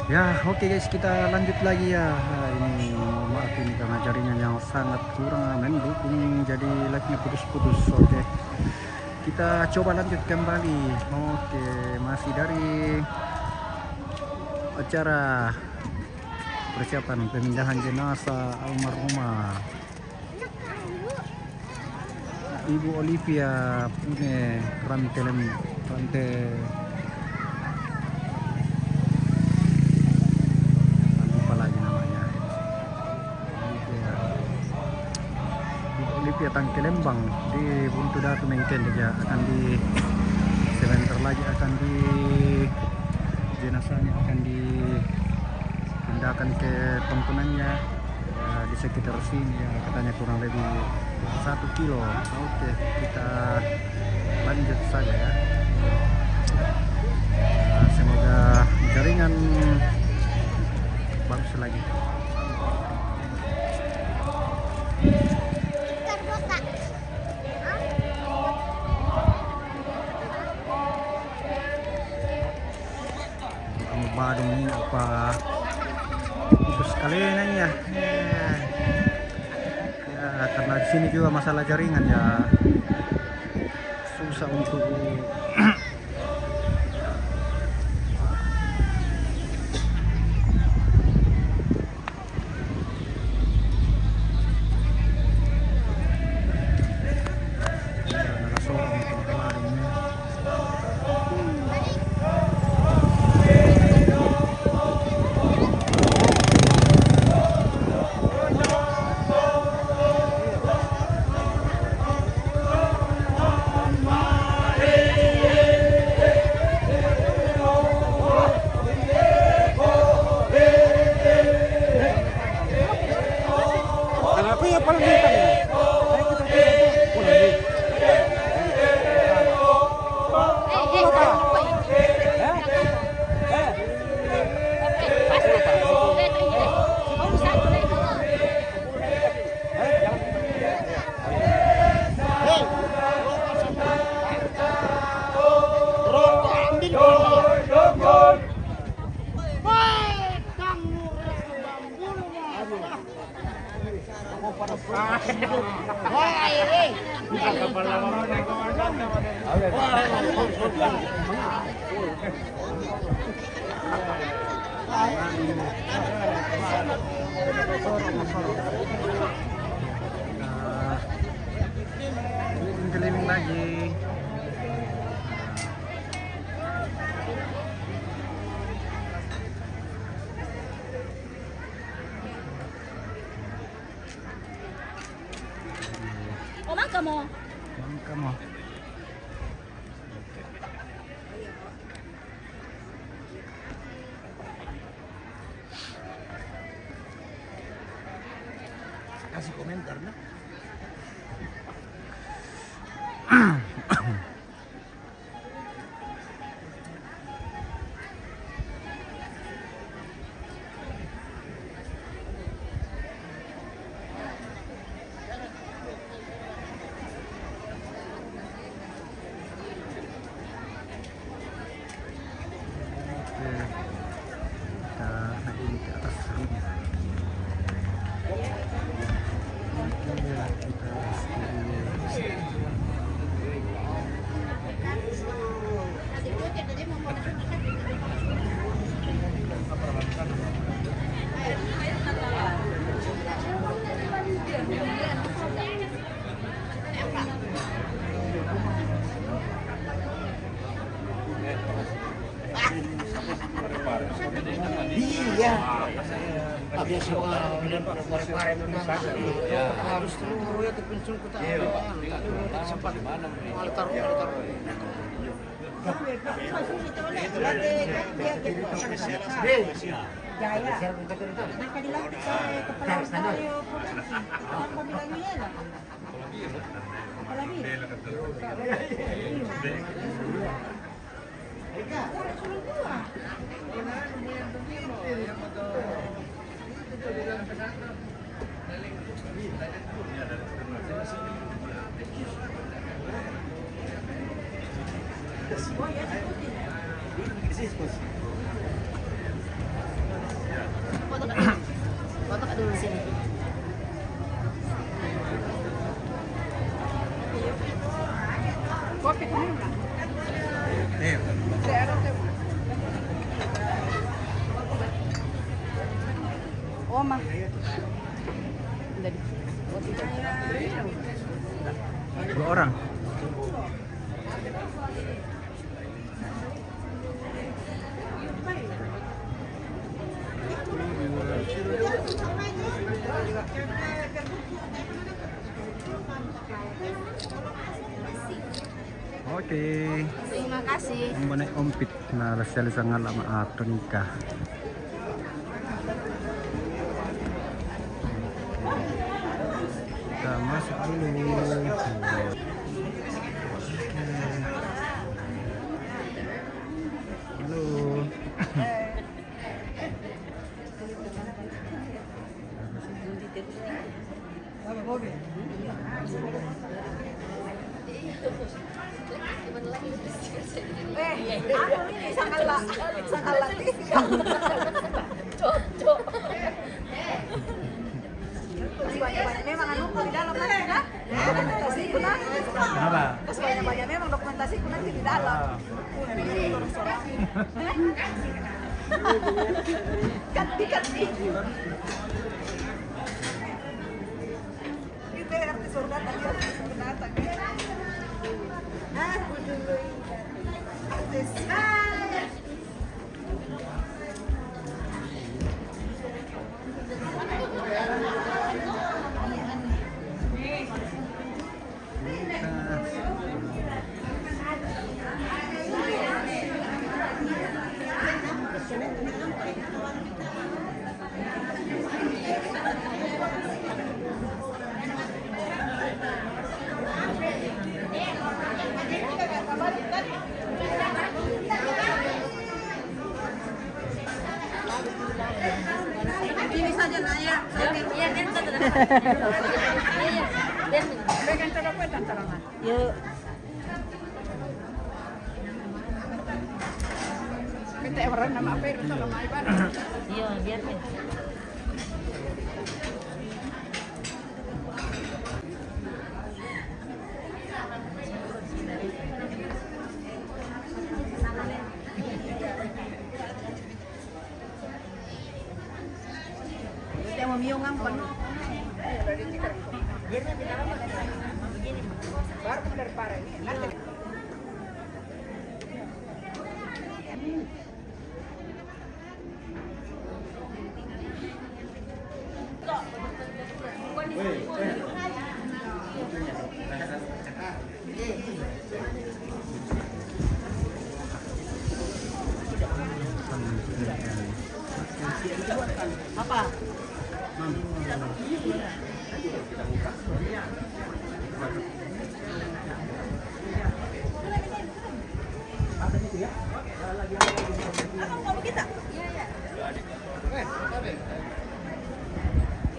Ya, oke guys, kita lanjut lagi ya. Ini mohon maaf ini karena jaringan yang sangat kurang mendukung, jadi lagi putus-putus. Oke, kita coba lanjut kembali. Oke, masih dari acara persiapan pemindahan jenazah almarhumah Ibu Olivia Pune Rante lupa lagi namanya. Olivia Tangkelembang di Buntu Datu Mengken dia akan di sebentar lagi akan di jenazahnya akan dipindahkan ke tontonannya ya, di sekitar sini ya, katanya kurang lebih 1 kilo. Oke, kita lanjut saja ya. Semoga jaringan bagus lagi. Badung ini apa putus sekali nanya ya, karena di sini juga masalah jaringan ya, susah untuk keliling lagi. Kamu. Kasih komentar nah. Iya. Habis semua pare-pare harus terus ya kepencul kita. Sempat mana taruh. Jaya. Maka dilantik oleh kepala stadion provinsi. Apa bilangnya lah? Apalagi? Oma. Dua orang. Oke. Terima kasih. Muna ompit na lasal sa nga lama ato nikah. Kita masuk dulu. Halo. Ano ini sakala cocok. Banyak-banyak memang anu di dalam nanti dah. Dokumentasi ku na. Kenapa? Terus banyak-banyak memang dokumentasi ku nanti di dalam. Ganti. Itu artis surga tadi artis pendatang. Artis. Ini saja nak ya. Iya, kan kita dah. Iya. Berikan terapetan terangan. Yuk. Kita orang nama apa itu nama ibadah. Iya, biar kan. Yang memiung ngangkon. Baru dari pare. Apa?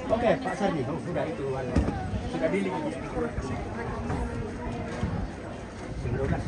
Oke, Pak Sandi, sudah itu sudah di link. Sudah.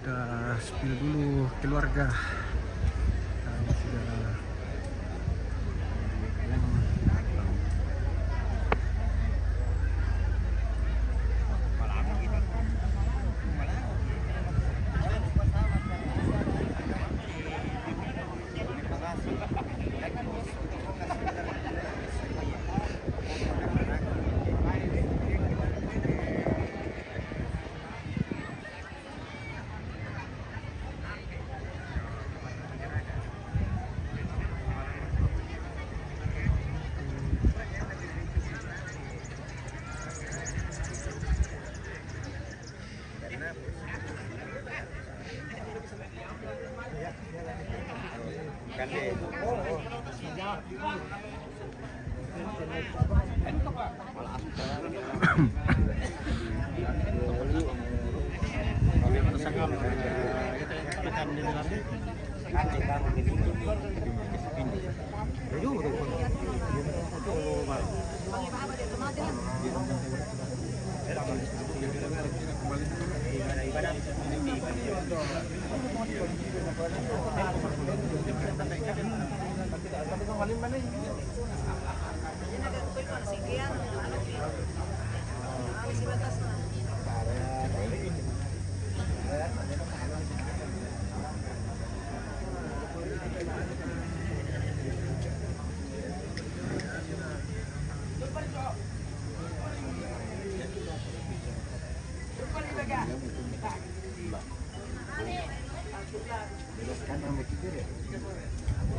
Kita spill dulu keluarga. Sudah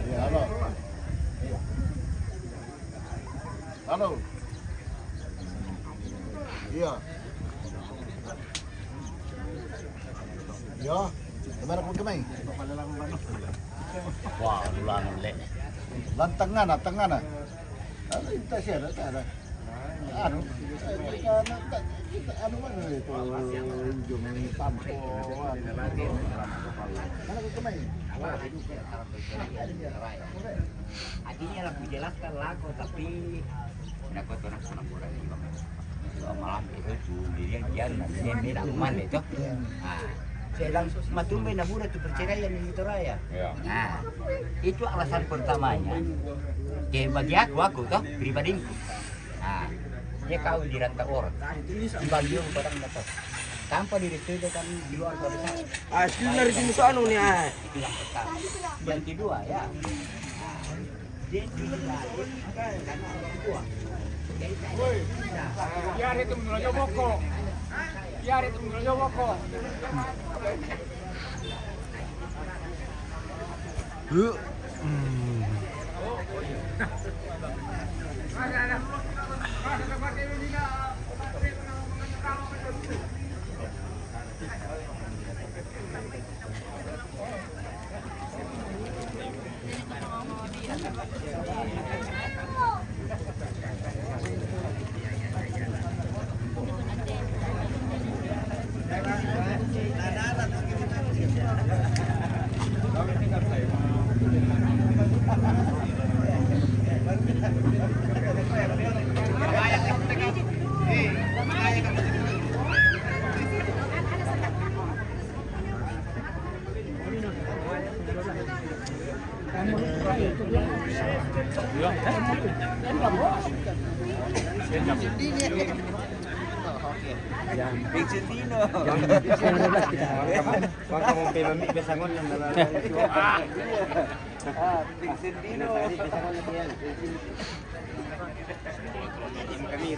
Ya, halo. Halo. Iya. Ya, gimana pun kemai? Wah, ulang lek. Lantangan, lantangan. Ano yung tasya na tara? Ano? Ano man ito? Yung tampo. Mana pun kemai? Artinya lah menjelaskan lagu tapi nakot orang senang bola ini bang. Malam itu sendirian dia dia mana itu. Saya langsung matumbe na budak tu perceraian itu raya. Nah, itu alasan pertamanya. Kayak bagi aku toh pribadiku. Nah, dia kawin di rantau orang. Dibagi orang dapat. Tanpa direstui kan di luar kebiasaan. Sebenarnya di sini anu nih. Itu yang pertama. Yang kedua ya. Dia tidak karena orang tua. Biar itu menurutnya boko. Biar itu menurutnya boko. Vincentino. Baka mo pemami besangon yang Vincentino. kami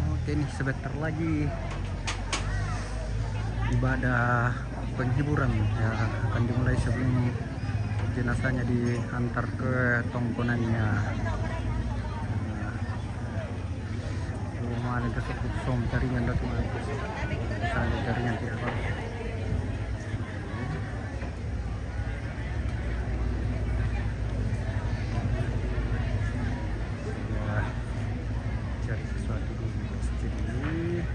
Oke nih sebentar lagi ibadah penghiburan ya akan dimulai sebelum jenazahnya diantar ke tongkonannya. Rumah ada kesebut som jaringan dokumen misalnya jaringan tidak apa. Cari sesuatu di masjid ini.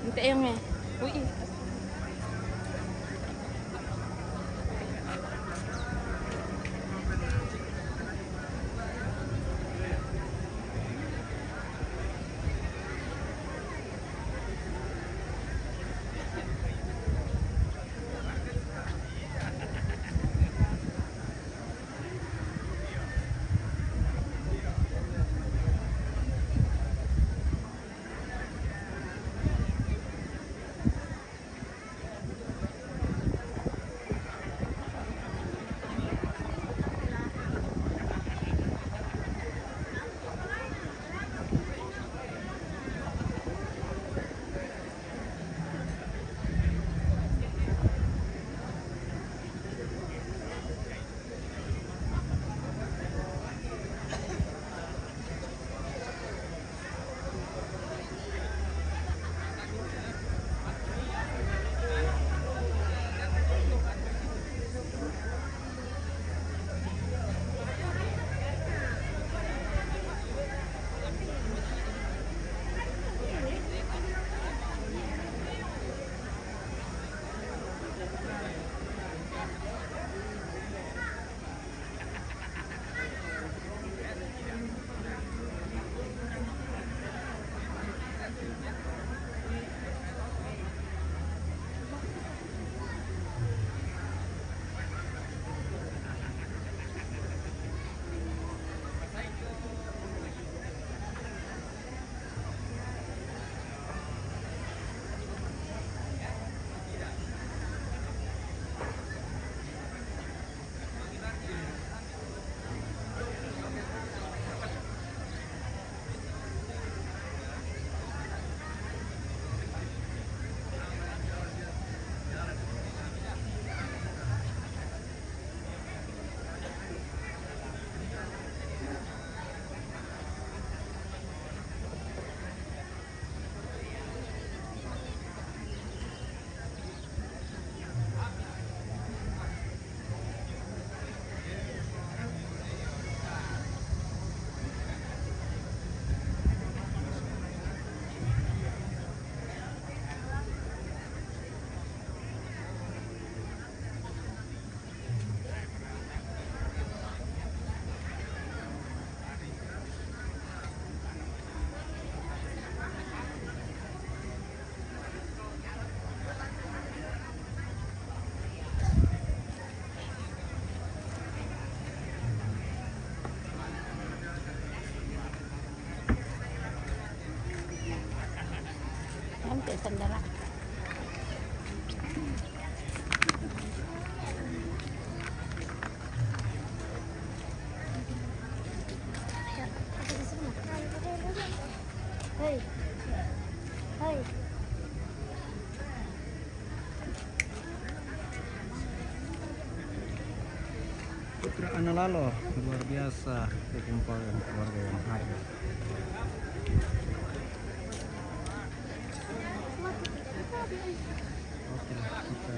Minta yang Uy. Analalo, luar biasa kekumpalan keluarga yang hadir. Oke lah, kita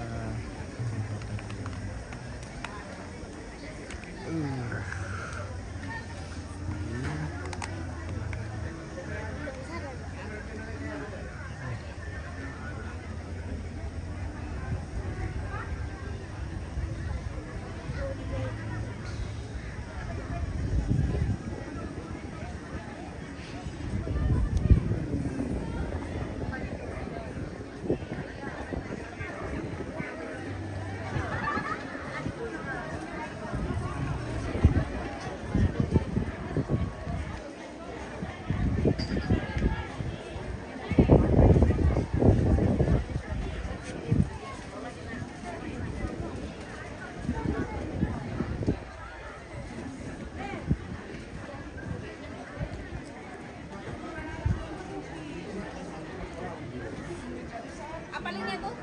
Apa linknya tuh?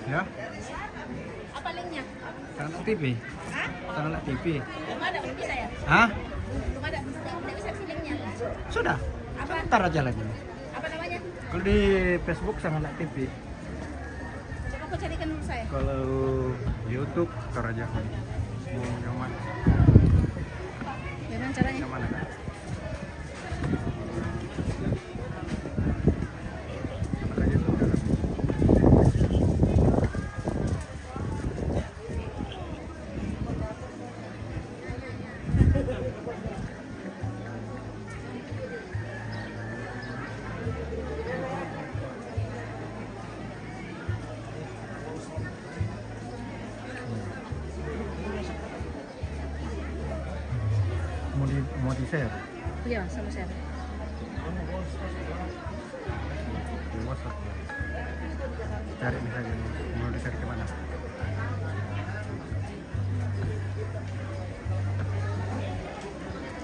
ya, Apa linknya? tangan TV. Hah? Tangan TV. Belum ada, belum bisa ya? Hah? Belum ada, tidak bisa sih linknya. Sudah. Apa? Ntar aja lagi. Apa namanya? Kalau di Facebook Sanganak TV. Coba aku carikan dulu saya. Kalau YouTube ntar aja. Mau yang mana? Gimana caranya? Yang mana? Anak aja tuh dalam. Mau di share Iya, sama saya. di WhatsApp. Cari misalnya mau di share kemana?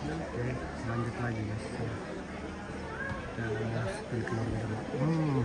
Oke, lanjut lagi guys. Kita spill keluarga dulu.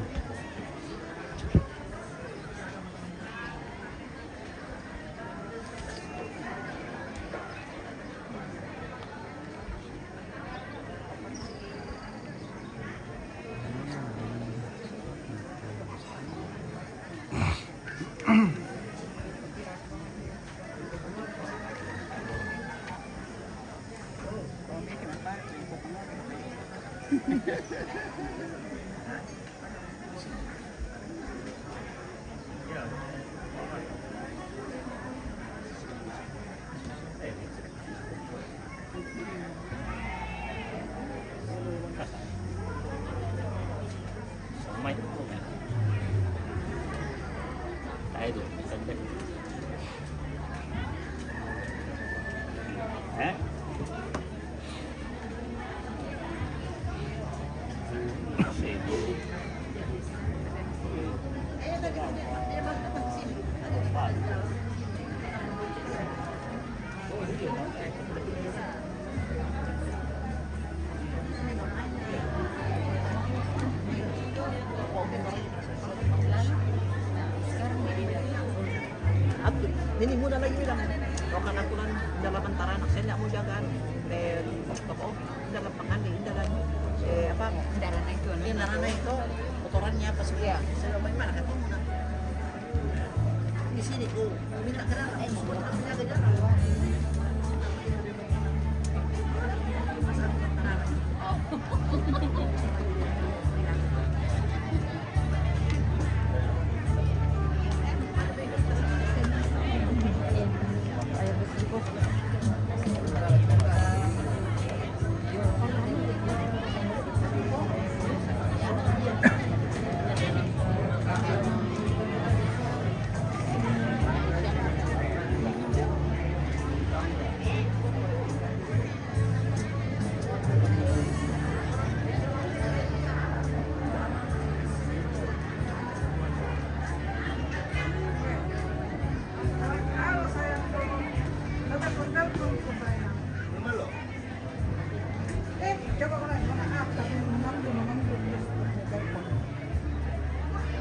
Ini muna lagi bilang, kalau kan aku lang dalam antara anak saya nggak mau jagaan, toko dalam pekan di dalam apa Kendaraan itu. kendaraan itu kotorannya pas dia saya main mana kan di sini tuh minta kenal semua orang jaga jarak.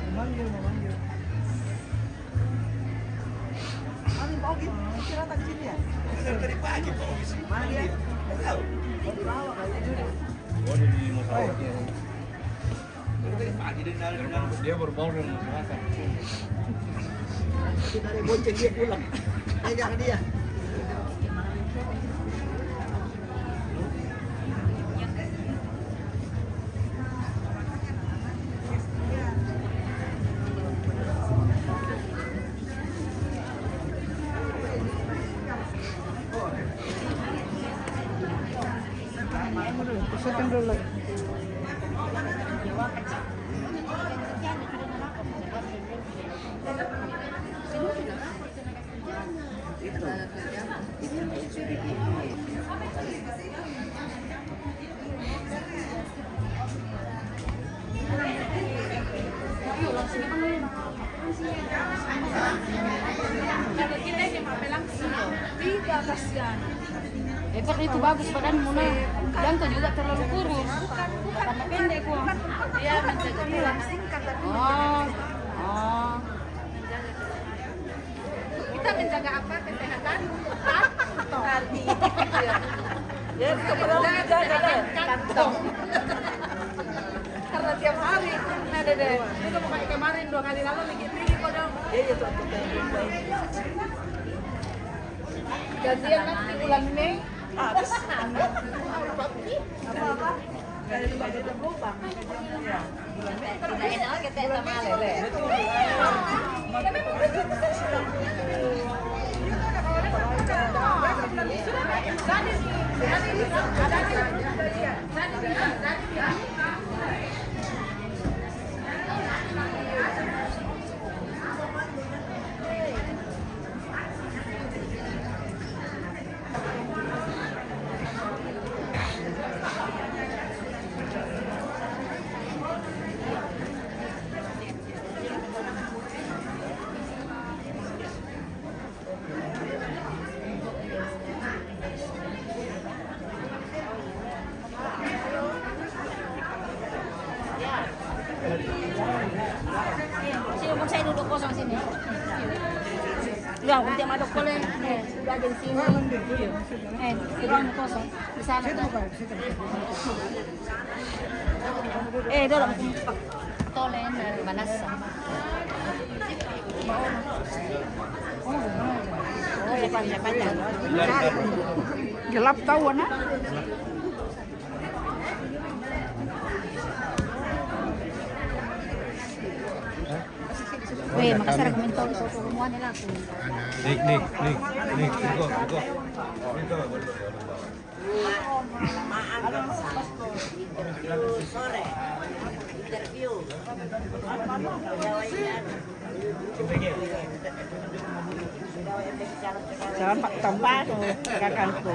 Memanggil. Istirahat di sini ya? dari pagi kok. Mana dia? Tahu. Oh, di masalah. Dari pagi Dia berbaur dengan masyarakat. Kita dari bonceng dia pulang. Jangan dia. Tidak kasihan. Ekor itu bagus badanmu nah. Jangan juga terlalu kurus. Karena pendek gua. Dia menjaga tulang singkat tapi Oh. Oh. kita menjaga apa? Kesehatan hati. Ya, keperluan menjaga kantong. Karena tiap hari, nah dede, itu mau kayak kemarin 2 kali lalu bikin tinggi kok dong. Iya, tuh. Gajian nanti bulan Mei. Habis. Apa-apa? Dari baju berlubang. Tidak enak kita sama lele. Sini pun saya duduk kosong sini. Enggak, untuk madok boleh. Sudah ada di sini. Di ruang kosong. Di sana. Dorong kumpak. Tolen dari Manasa. Oh, siapa? Gelap tahu anak. Weh, makasih komentar semua nih lah. Nik, Iko. Sore. Interview. Jangan Pak Tompa tuh kakakku.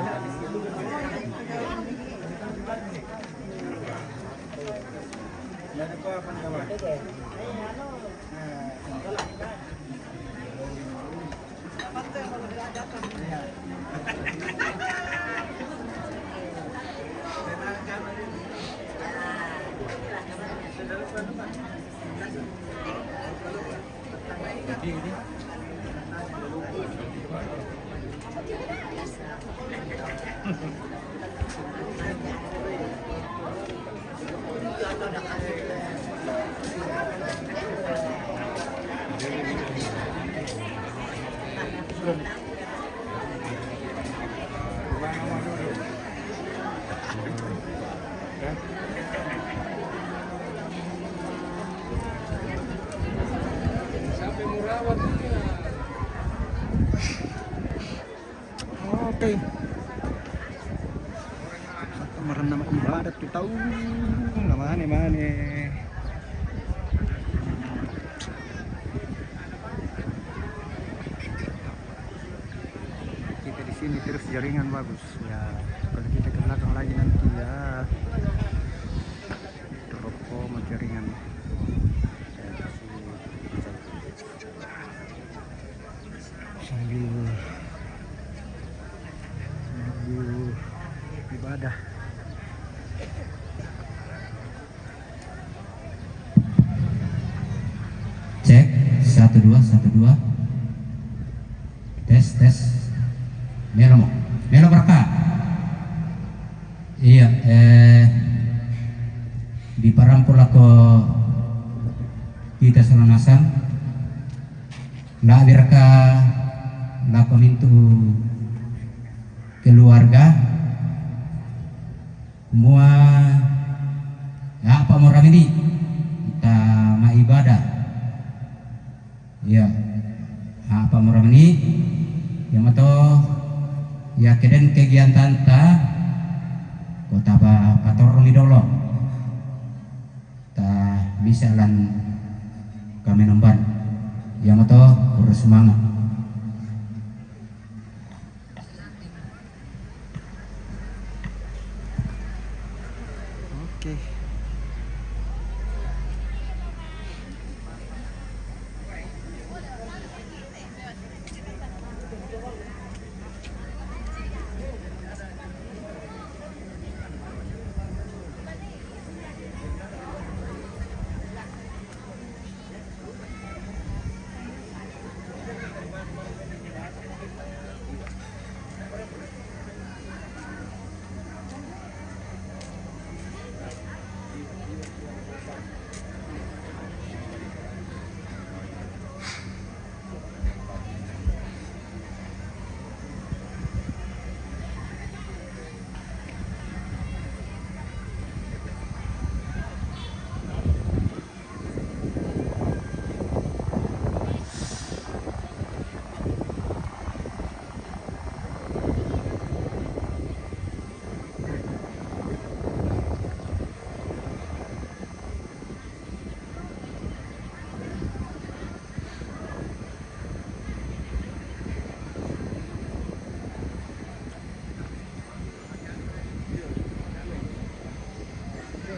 Oke. Kemarin nama ibadat kita tahu mana. Kita di sini terus jaringan bagus ya. Kalau kita ke belakang lagi nanti ya rokok jaringan. Sambil ibadah. Cek 1 2 1 2. Tes. Melo mo. Melo berkah. Iya, di parampul ako kita selanasan. La birka lako mintu keluarga. Semua ya apa orang ini kita maibadah. Ya, apa orang ini yang atau ya keden kegiatan ta kota pator midolo ta bisa lan kami nemban yang atau urus semangat. Oke.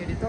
Dito.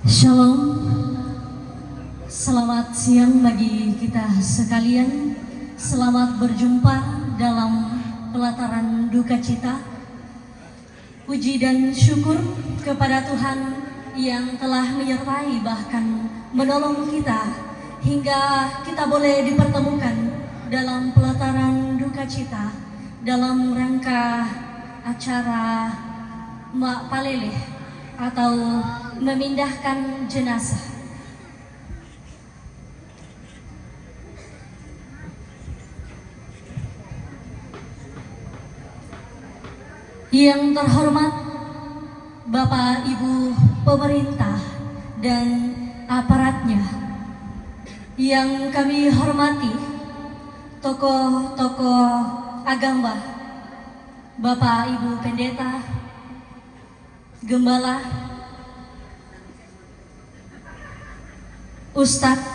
Shalom, selamat siang bagi kita sekalian. Selamat berjumpa dalam pelataran duka cita. Puji dan syukur kepada Tuhan yang telah menyertai bahkan menolong kita hingga kita boleh dipertemukan dalam pelataran duka cita dalam rangka acara Mak Paleleh atau memindahkan jenazah. Yang terhormat Bapak Ibu pemerintah dan aparatnya, yang kami hormati tokoh-tokoh agama, Bapak Ibu pendeta, gembala, ustadz,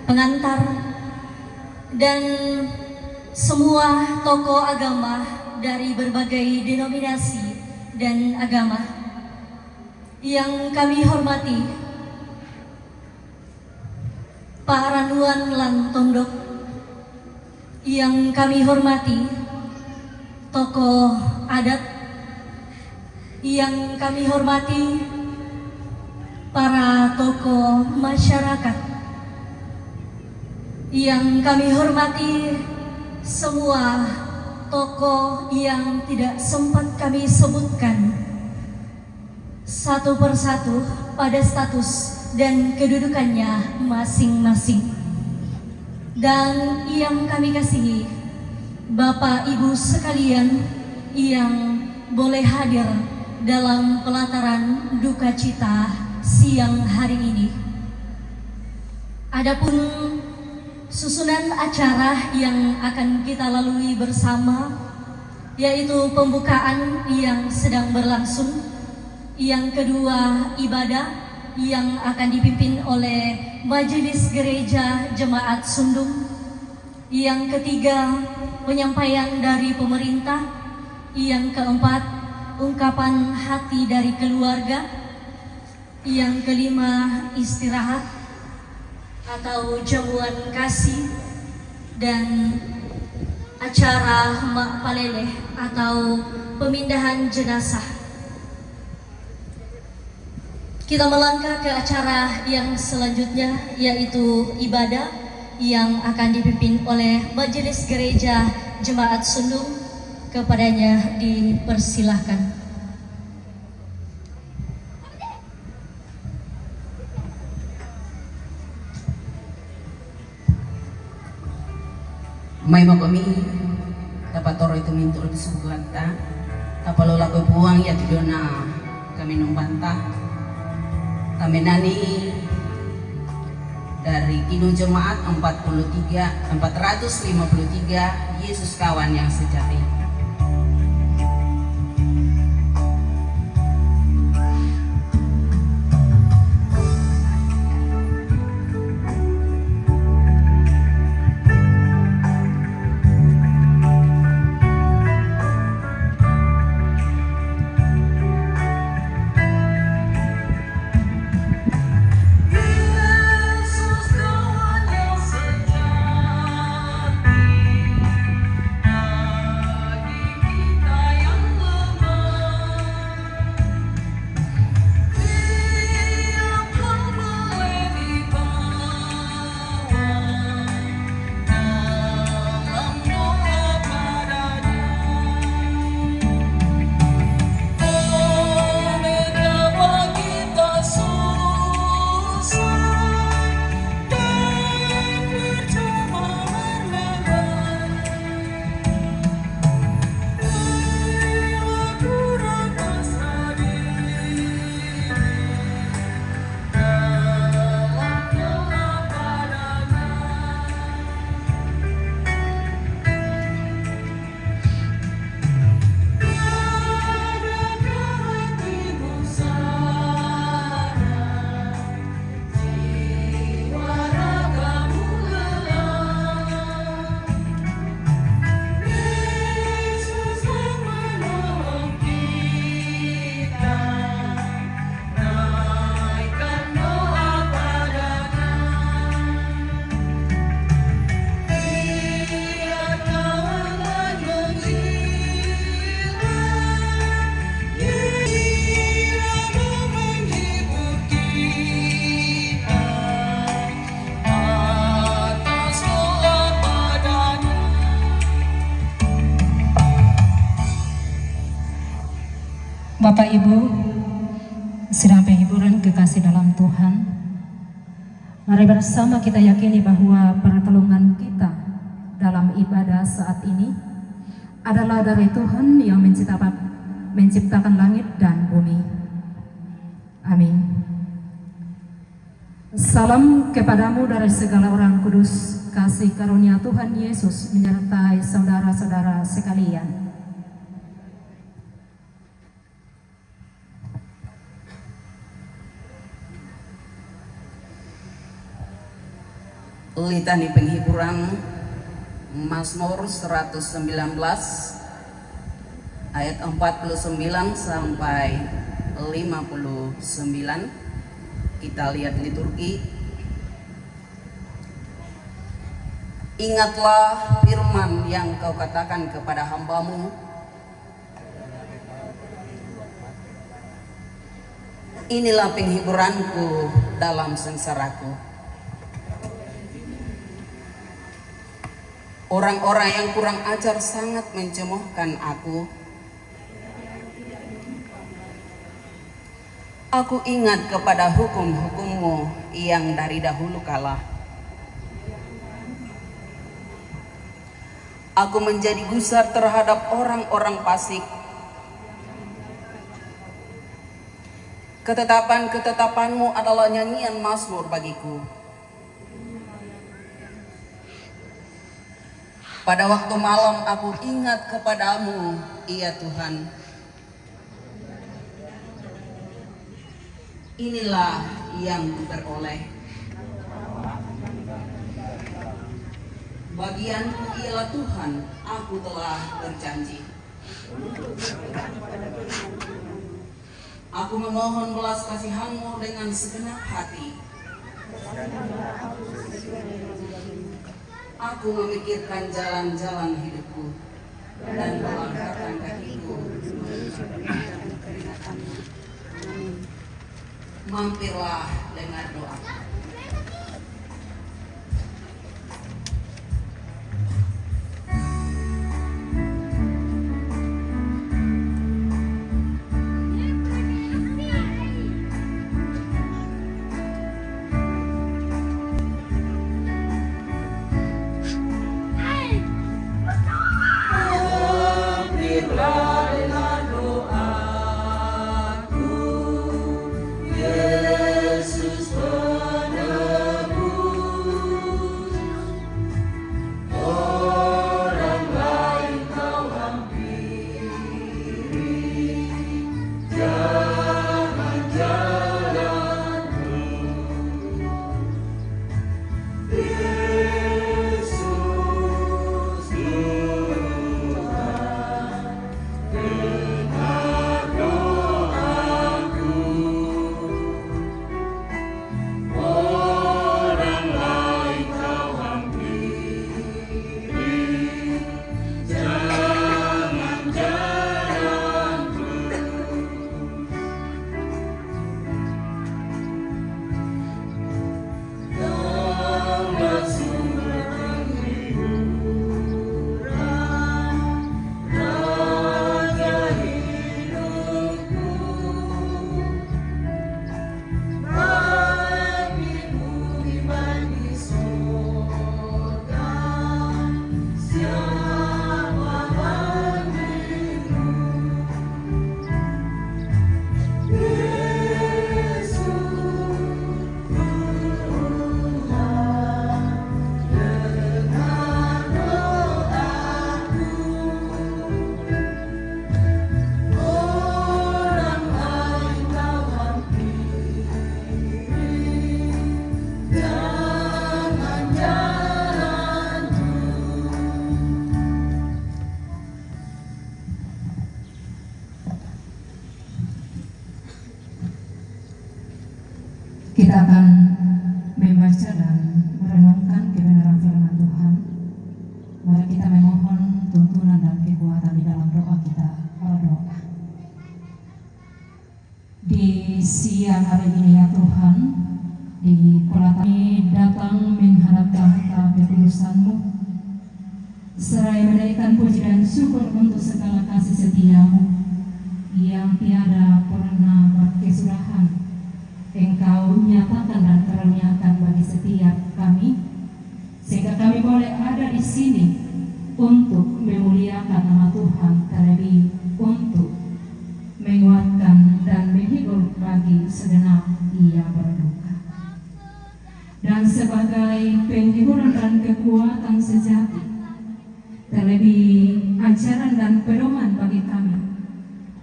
pengantar, dan semua tokoh agama dari berbagai denominasi dan agama yang kami hormati, Pak Ranuan Lantondok, yang kami hormati tokoh adat, yang kami hormati para tokoh masyarakat, yang kami hormati semua tokoh yang tidak sempat kami sebutkan satu persatu pada status dan kedudukannya masing-masing. Dan yang kami kasihi Bapak Ibu sekalian yang boleh hadir dalam pelataran duka cita siang hari ini. Adapun susunan acara yang akan kita lalui bersama, yaitu pembukaan yang sedang berlangsung, yang kedua ibadah yang akan dipimpin oleh Majelis Gereja Jemaat Sundung, yang ketiga penyampaian dari pemerintah, yang keempat ungkapan hati dari keluarga, yang kelima istirahat atau jamuan kasih, dan acara Mak Paleleh atau pemindahan jenazah. Kita melangkah ke acara yang selanjutnya, yaitu ibadah yang akan dipimpin oleh Majelis Gereja Jemaat Sundung. Kepadanya dipersilahkan. May mo kami tapatoro itu minto di sugata tapalola ko buang ya tido na kami numbanta kami nani dari Kidung Jemaat 453 Yesus kawan yang sejati. Sedang penghiburan kekasih dalam Tuhan, mari bersama kita yakini bahwa pertolongan kita dalam ibadah saat ini adalah dari Tuhan yang menciptakan langit dan bumi. Amin. Salam kepadamu dari segala orang kudus, kasih karunia Tuhan Yesus menyertai saudara-saudara sekalian. Litani penghiburan Mazmur 119 ayat 49 sampai 59. Kita lihat liturgi. Ingatlah firman yang kau katakan kepada hambamu, inilah penghiburanku dalam sengsaraku. Orang-orang yang kurang ajar sangat mencemoohkan aku. Aku ingat kepada hukum-hukummu yang dari dahulu kala. Aku menjadi gusar terhadap orang-orang fasik. Ketetapan-ketetapanmu adalah nyanyian mazmur bagiku. Pada waktu malam aku ingat kepadamu, ya Tuhan. Inilah yang kuperoleh. Bagianku ialah Tuhan, aku telah berjanji. Aku memohon belas kasihan-Mu dengan segenap hati. Aku memikirkan jalan-jalan hidupku dan melangkahkan kakiku. Mampirlah dengar doa. Kita akan membaca dan merenungkan kebenaran firman Tuhan. Mari kita memohon tuntunan dan kekuatan di dalam doa kita. Berdoa. Di siang hari ini ya Tuhan, di pola kami datang menghadap tahta kekudusan-Mu, seraya menaikkan puji dan syukur untuk segala kasih setia-Mu yang tiada pernah berkesudahan Engkau nyatakan dan karuniakan bagi setiap kami, sehingga kami boleh ada di sini untuk memuliakan nama Tuhan, terlebih untuk menguatkan dan menghibur bagi segenap yang berduka. Dan sebagai penghiburan dan kekuatan sejati, terlebih ajaran dan pedoman bagi kami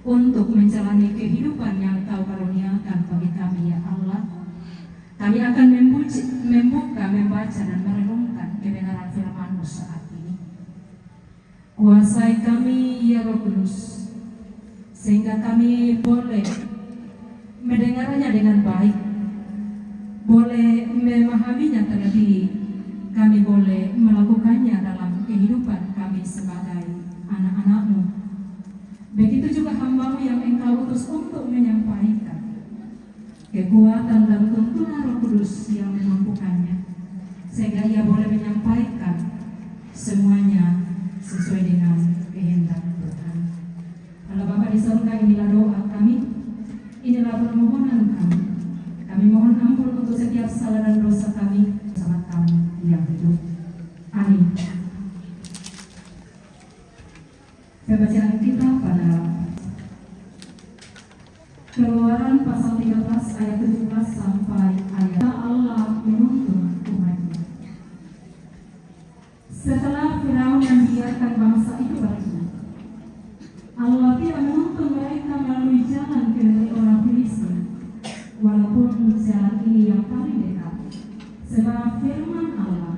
untuk menjalani kehidupan yang Kau karuniakan bagi kami, ya Allah. Kami akan membuka, membaca dan merenungkan kebenaran firman-Mu saat ini. Kuasai kami, ya Roh Kudus, sehingga kami boleh mendengarnya dengan baik, boleh memahaminya, terlebih kami boleh melakukannya dalam kehidupan kami sebagai anak-anak-Mu. Begitu juga hamba-Mu yang Engkau utus untuk menyampaikan kekuatan dan tuntunan Roh Kudus yang memampukannya, sehingga ia boleh menyampaikan semuanya sesuai dengan kehendak Tuhan. Allah Bapa di surga, inilah doa kami, inilah permohonan kami. Kami mohon ampun untuk setiap salah dan dosa kami bersama kami yang hidup. Amin. Pembacaan kita pada Keluaran pasal 13 ayat 17 sampai ayat Allah menuntun umatnya. Setelah Firaun membiarkan bangsa itu pergi, Allah tidak menuntun mereka melalui jalan ke negeri orang Filistin, walaupun jalan ini yang paling dekat. Sebab firman Allah,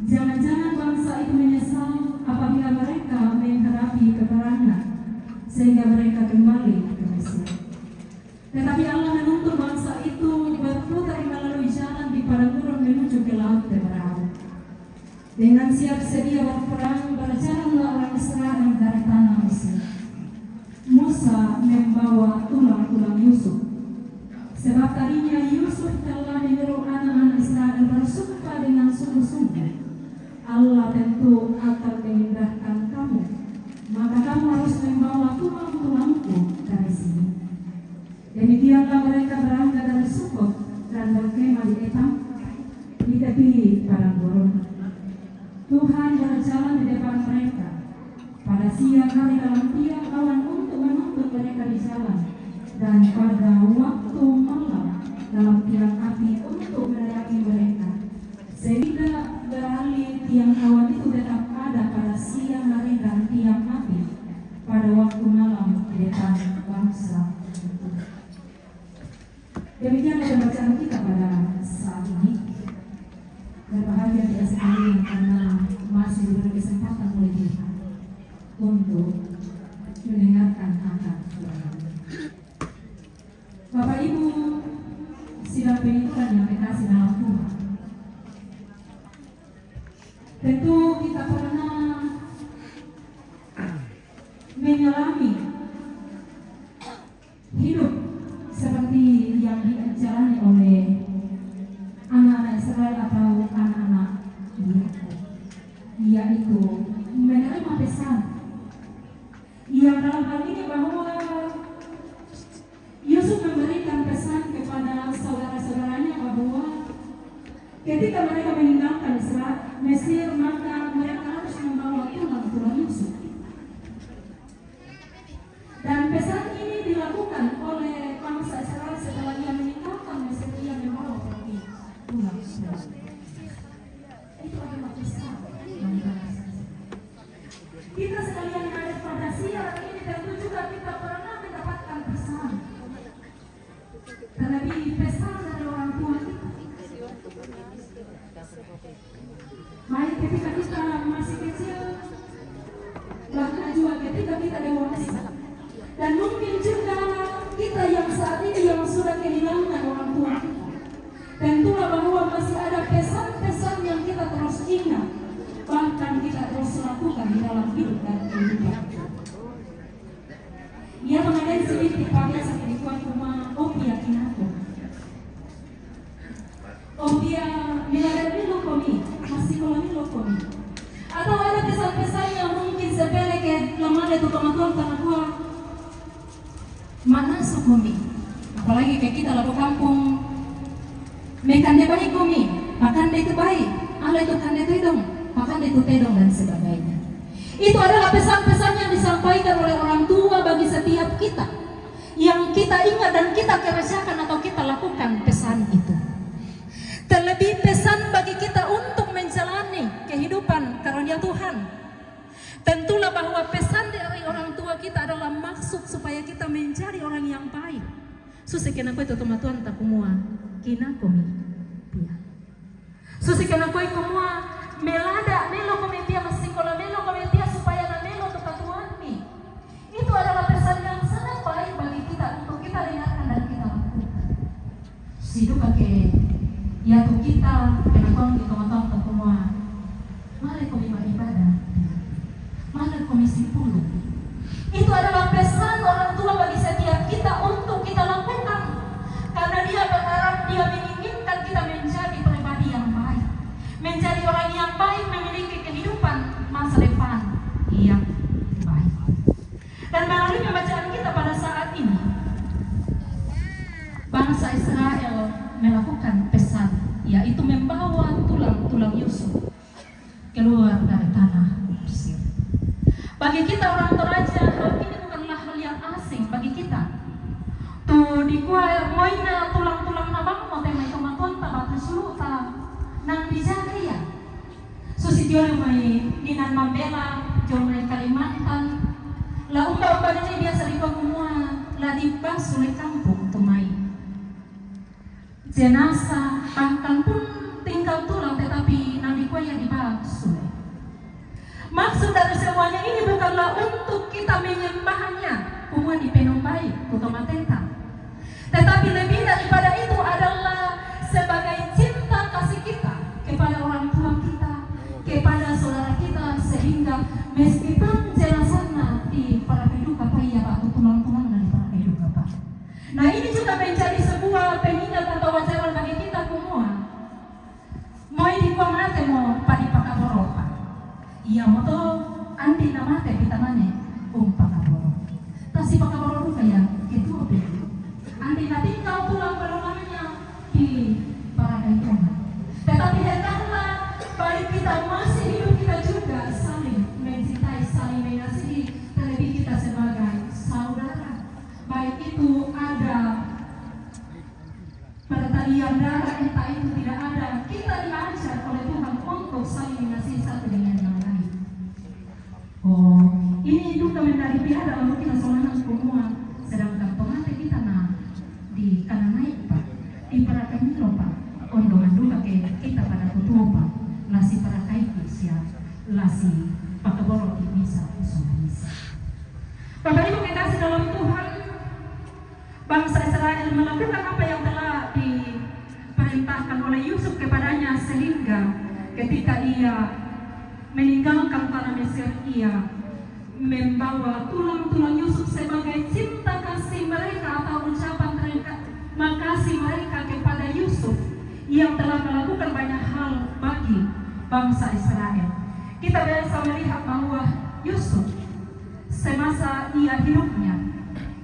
jangan-jangan bangsa itu menyesal apabila mereka menghadapi peperangan, sehingga mereka kembali ke Mesir. Tetapi Allah menuntun bangsa itu berputar melalui jalan di padang gurun menuju ke laut Teberau. Dengan siap sedia berperang, berjalanlah orang Israel dari tanah Mesir. Musa membawa tulang-tulang Yusuf, sebab tadinya Yusuf telah menyuruh anak-anak Israel bersumpah dengan sungguh-sungguh, Allah tentu akan memindahkan kamu, maka kamu harus membawa tulang-tulangku dari sini. Demikianlah mereka berangkat dari Sukot dan berkemah di Etam, di tepi padang gurun. Tuhan berjalan di depan mereka pada siang hari dalam tiang awan untuk menuntun mereka di jalan, dan pada waktu malam dalam tiang api untuk menerangi mereka, sehingga beralih tiang awan itu tetap ada pada siang hari dan tiang api pada waktu malam di depan bangsa. Demikianlah pembacaan kita pada saat ini. Berbahagia kita sekalian karena masih diberi kesempatan oleh kita untuk mendengarkan akan Tuhan. Bapak Ibu, sidang pengikutan yang dikasih dalam Tuhan, tentu kita pernah mengalami hidup seperti yang dijalani oleh anak-anak Israel atau anak-anak Yakub, yaitu menerima pesan yang dalam hal ini bahwa Yusuf memberikan pesan kepada saudara-saudaranya bahwa ketika mereka meninggalkan Mesir, maka mereka harus membawa tulang-tulang Yusuf. Dan pesan ini dilakukan oleh bangsa Israel setelah ia meninggalkan Mesir, ia membawa pergi tulang-tulang. Itu adalah pesan. Kita sekalian yang ada pada siang ini tentu juga kita pernah mendapatkan pesan. Terlebih pesan dari orang tua kita. Baik ketika kita masih kecil, bahkan juga ketika kita dewasa. Dan mungkin juga kita yang saat ini yang sudah kehilangan orang tua kita, tentulah bahwa masih ada pesan-pesan yang kita terus ingat, bahkan kita terus lakukan di dalam hidup dan kehidupan. Ia mengenai sedikit pagi sakit di kuat rumah Opia Kinako. Opia miladani lokomi, masih koloni lokomi. Atau ada pesan-pesan yang mungkin sepele ke lamanya itu kematuan tanah kuat. Mana sukumi, apalagi kayak kita lalu kampung Mekan dia baik kami, makan dia itu baik, Allah itu kan dia tedong, makan dia itu tedong dan sebagainya. Itu adalah pesan-pesan yang disampaikan oleh orang tua bagi setiap kita, yang kita ingat dan kita kerjakan atau kita lakukan pesan itu. Terlebih pesan bagi kita untuk menjalani kehidupan karunia Tuhan. Tentulah bahwa pesan dari orang tua kita adalah maksud supaya kita menjadi orang yang baik. Susi kenapa itu Tuhan tak kumua kina komi pia. Susi kenapa itu kumua melada melo komi pia masikola melo komi pia supaya na melo tu Tuhan mi. Itu adalah pesan yang sangat baik bagi kita untuk kita dengarkan dan kita lakukan. Sidu pakai ya tu kita kenapa di teman-teman tak kumua. Mari komi beribadah. Mari komi simpulu. Itu adalah pesan orang tua bagi setiap kita untuk kita lakukan. Karena dia berharap, dia menginginkan kita menjadi pribadi yang baik, menjadi orang yang baik, memiliki kehidupan masa depan yang baik. Dan melalui pembacaan kita pada saat ini, bangsa Israel melakukan pesan, yaitu membawa tulang-tulang Yusuf keluar dari tanah Mesir. Bagi kita orang Toraja, hal ini bukanlah hal yang asing bagi kita. Tu di kuai moina tulang-tulang nabang mo tema itu maton ta batu suluta nang dijaga ya. Susityo may dinan Mambela, jomay Kalimantan. La umba-umba na biasa di pagmumua, la di basulay kampung tumay. Jenazah bahkan pun tinggal tulang tetapi nang di kuai di basulay. Maksud dari semuanya ini bukanlah untuk kita menyembahnya, kumua di penombai, kutomateta. Tetapi lebih daripada itu adalah sebagai cinta kasih kita kepada orang tua kita, kepada saudara kita, sehingga meskipun jenazahnya di para hidup apa ya Pak, tulang-tulang dari para hidup apa. Nah ini juga menjadi sebuah pengingat atau wajaran bagi kita semua. Mau di kumate mau padi pakaboro Pak. Iya moto anti namate pitamane pakaboro. Tasi pakaboro kaya ketua begitu. Andi tinggal tulang berulamnya di paradise. Tetapi hendaklah baik kita masih hidup kita juga saling mencintai, saling mengasihi, terlebih kita sebagai saudara. Baik itu ada pertalian darah, entah itu tidak ada, kita diajar oleh Tuhan untuk saling mengasihi satu dengan yang lain. Oh, ini juga menjadi biada lalu kita soalnya semua, sedangkan tomate kita di kanan naik Pak, di para kemiro Pak, ondongan dulu kita pada tutup Pak, lasi para kaiki siap, lasi pakaboro bisa, bisa. Bapak Ibu kekasih dalam Tuhan, bangsa Israel melakukan apa yang telah diperintahkan oleh Yusuf kepadanya sehingga ketika ia meninggalkan tanah Mesir, ia membawa tulang-tulang Yusuf sebagai cinta kasih mereka atau ucapan makasih mereka kepada Yusuf yang telah melakukan banyak hal bagi bangsa Israel. Kita biasa melihat bahwa Yusuf semasa ia hidupnya,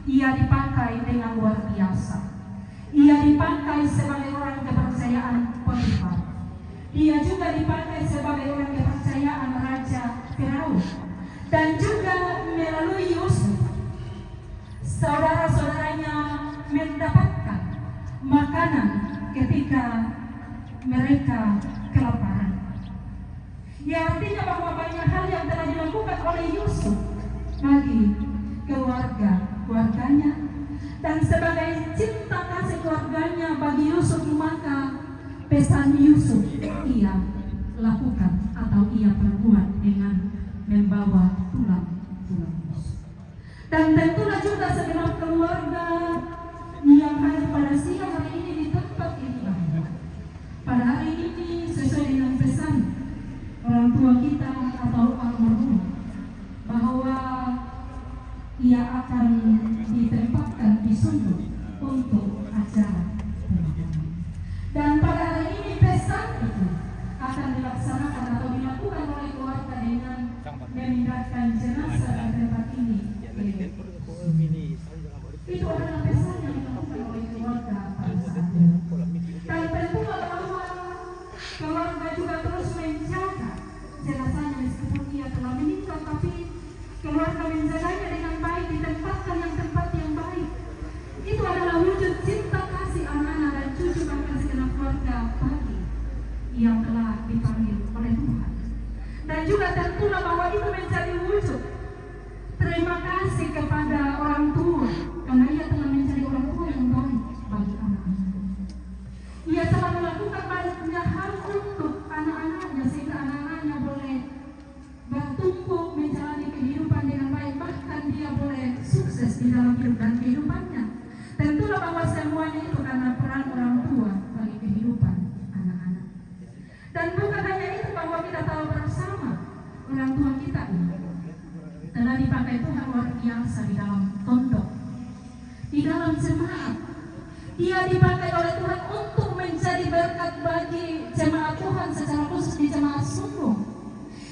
ia dipakai dengan luar biasa. Ia dipakai sebagai orang kepercayaan Potifar. Ia juga dipakai sebagai orang kepercayaan Raja Firaun. Dan juga melalui Yusuf, saudara-saudaranya mendapatkan makanan ketika mereka kelaparan. Ya artinya bahwa banyak hal yang telah dilakukan oleh Yusuf bagi keluarganya dan sebagai cinta kasih keluarganya bagi Yusuf, maka pesan Yusuf ia lakukan atau ia perbuat dengan membawa tulang-tulang Yusuf. Dan tentulah juga segenap keluarga yang hadir pada siang hari ini di tempat ibadah. Pada hari ini sesuai dengan pesan orang tua kita atau almarhum bahwa ia akan ditempatkan di sumur untuk acara pemakaman. Dan pada hari ini pesan itu akan dilaksanakan atau dilakukan oleh keluarga dengan memindahkan jenazah dari tempat ini. Itu adalah pesan semuanya itu karena peran orang tua bagi kehidupan anak-anak. Dan bukan hanya itu, bahwa kita tahu bersama orang tua kita ini telah dipakai Tuhan luar biasa di dalam tondok, di dalam jemaat. Dia dipakai oleh Tuhan untuk menjadi berkat bagi jemaat Tuhan secara khusus di jemaat Sundung.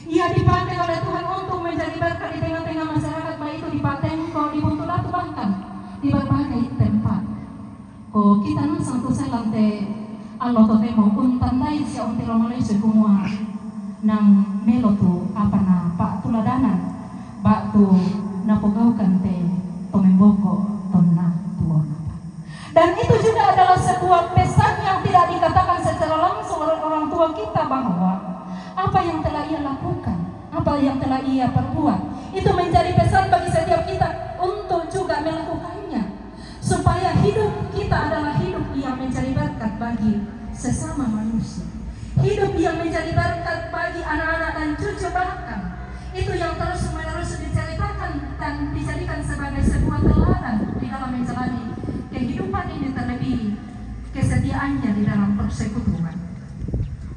Ia dipakai oleh Tuhan untuk menjadi berkat di tengah-tengah masyarakat, baik itu di Patengko, di Buntulatu, bahkan di berbagai tempat. Kita nun santo selante Allah to temo untandai si ontelo Malaysia kumua nang melo tu apa na pak tuladanan bak tu napogaukan te tomemboko tonna tuona. Dan itu juga adalah sebuah pesan yang tidak dikatakan secara langsung oleh orang tua kita, bahwa apa yang telah ia lakukan, apa yang telah ia perbuat, itu menjadi pesan bagi setiap kita untuk juga melakukannya, supaya hidup kita adalah hidup yang menjadi berkat bagi sesama manusia, hidup yang menjadi berkat bagi anak-anak dan cucu bahkan. Itu yang terus-menerus diceritakan dan dijadikan sebagai sebuah teladan di dalam menjalani kehidupan ini, terlebih kesetiaannya di dalam persekutuan.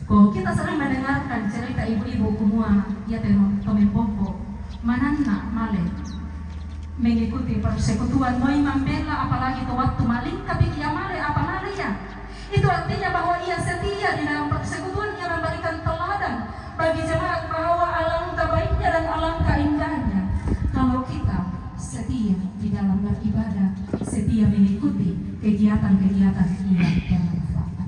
Kita sering mendengarkan cerita ibu-ibu kumua ya tomemboko manana male mengikuti persekutuan moi membela, apalagi itu waktu maling kabik ya male apa male ya. Itu artinya bahwa ia setia di dalam persekutuan, ia memberikan teladan bagi jemaat bahwa alangkah baiknya dan alangkah indahnya kalau kita setia di dalam beribadah, setia mengikuti kegiatan-kegiatan yang bermanfaat.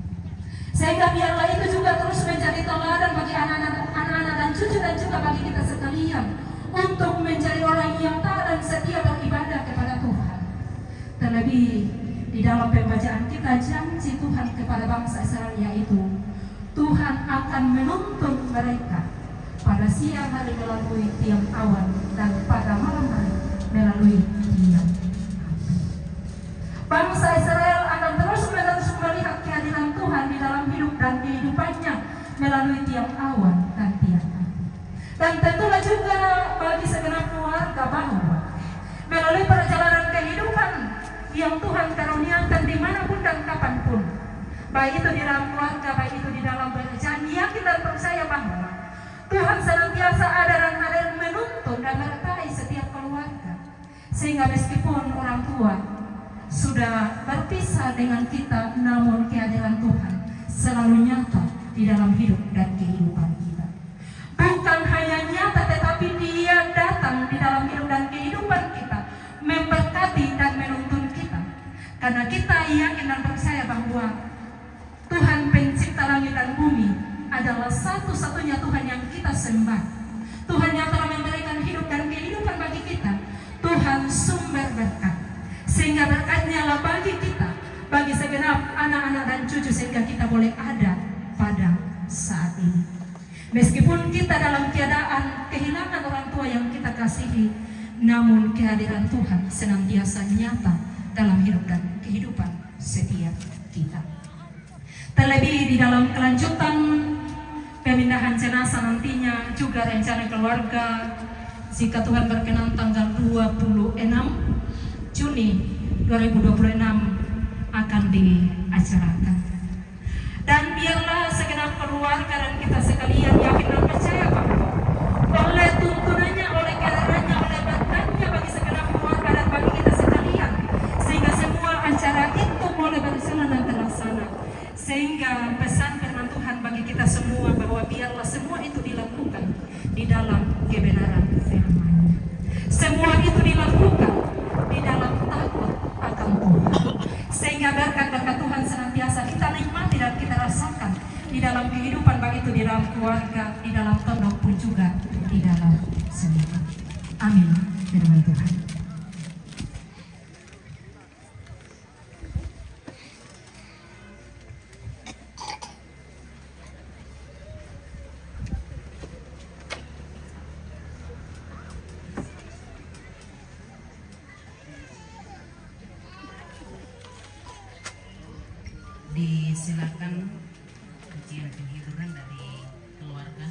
Sehingga biarlah itu juga terus menjadi teladan bagi anak-anak dan cucu, dan juga bagi kita sekalian untuk menjadi orang yang taat dan setia beribadah kepada Tuhan. Terlebih di dalam pembacaan kita janji Tuhan kepada bangsa Israel, yaitu Tuhan akan menuntun mereka pada siang hari melalui tiang awan dan pada malam hari melalui tiang api. Bangsa Israel akan terus-menerus melihat kehadiran Tuhan di dalam hidup dan kehidupannya melalui tiang awan dan tiang api. Dan tentulah juga bagi segenap keluarga bahwa melalui perjalanan kehidupan yang Tuhan karuniakan dimanapun dan kapanpun, baik itu di dalam keluarga, baik itu di dalam pekerjaan, yakin dan percaya bahwa Tuhan senantiasa ada dan hadir menuntun dan menyertai setiap keluarga. Sehingga meskipun orang tua sudah berpisah dengan kita, namun kehadiran Tuhan selalu nyata di dalam hidup dan kehidupan kita. Bukan hanya nyata, tetapi Dia datang di dalam hidup dan kehidupan kita, memberkati dan menuntun kita. Karena kita yakin dan percaya bahwa Tuhan pencipta langit dan bumi adalah satu-satunya Tuhan yang kita sembah. Tuhan yang telah memberikan hidup dan kehidupan bagi kita. Tuhan sumber berkat. Sehingga berkatnya lah bagi kita, bagi segenap anak-anak dan cucu, sehingga kita boleh ada pada saat ini. Meskipun kita dalam keadaan kehilangan orang tua yang kita kasihi, namun kehadiran Tuhan senantiasa nyata dalam hidup dan kehidupan setiap kita. Terlebih di dalam kelanjutan pemindahan jenazah nantinya, juga rencana keluarga jika Tuhan berkenan tanggal 26 Juni 2026 akan diacarakan. Dan biarlah segenap keluarga dan kita sekalian yakin dan percaya bahwa oleh tuntunannya, oleh kehadirannya, oleh berkatnya bagi segenap keluarga dan bagi kita sekalian, sehingga semua acara itu boleh berjalan dan terlaksana. Sehingga pesan firman Tuhan bagi kita semua bahwa biarlah semua itu dilakukan di dalam kebenaran firman-Nya. Semua itu dilakukan di dalam takut akan Tuhan. Sehingga berkat-berkat Tuhan senantiasa kita nikmati dan kita rasakan di dalam kehidupan, baik itu di dalam keluarga, di dalam tondok pun juga di dalam semua. Amin. Firman Tuhan. Disilakan ujian penghiburan dari keluarga.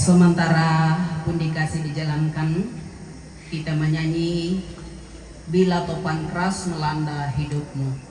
Sementara pundikasi dijalankan, kita menyanyi Bila Topan Keras Melanda Hidupmu.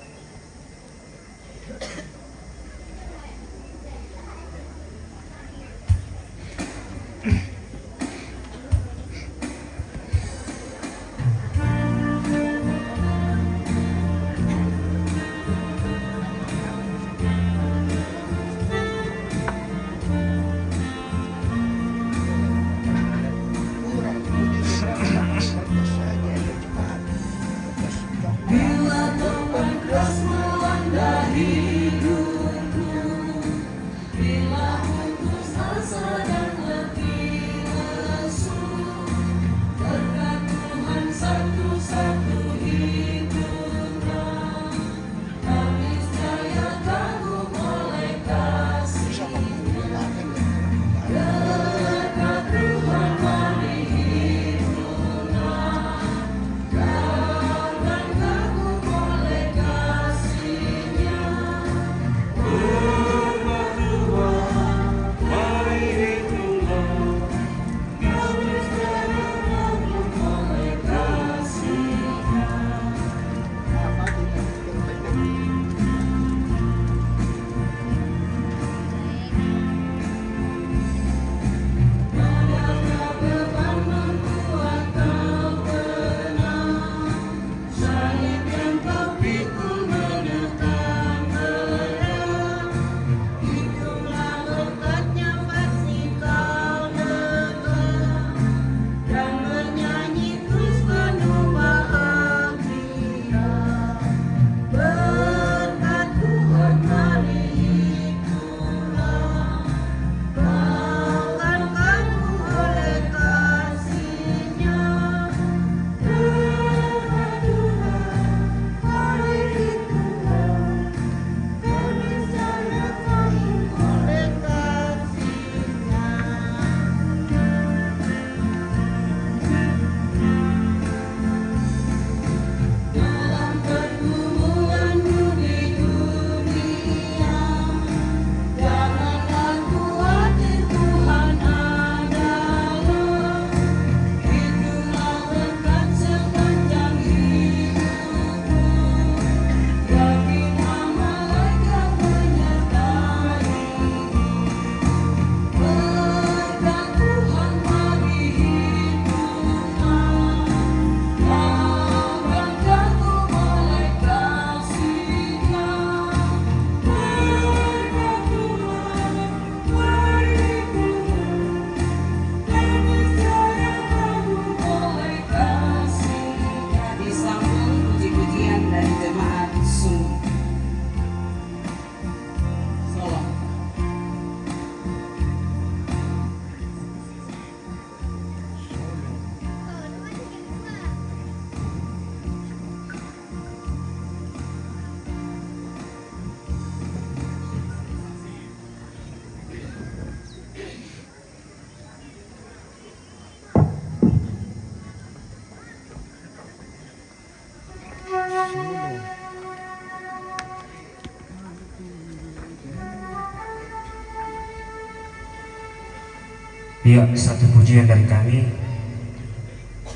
Ya, satu pujian dari kami.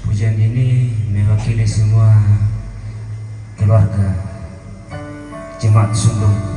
Pujian ini mewakili semua keluarga Jemaat Sundung.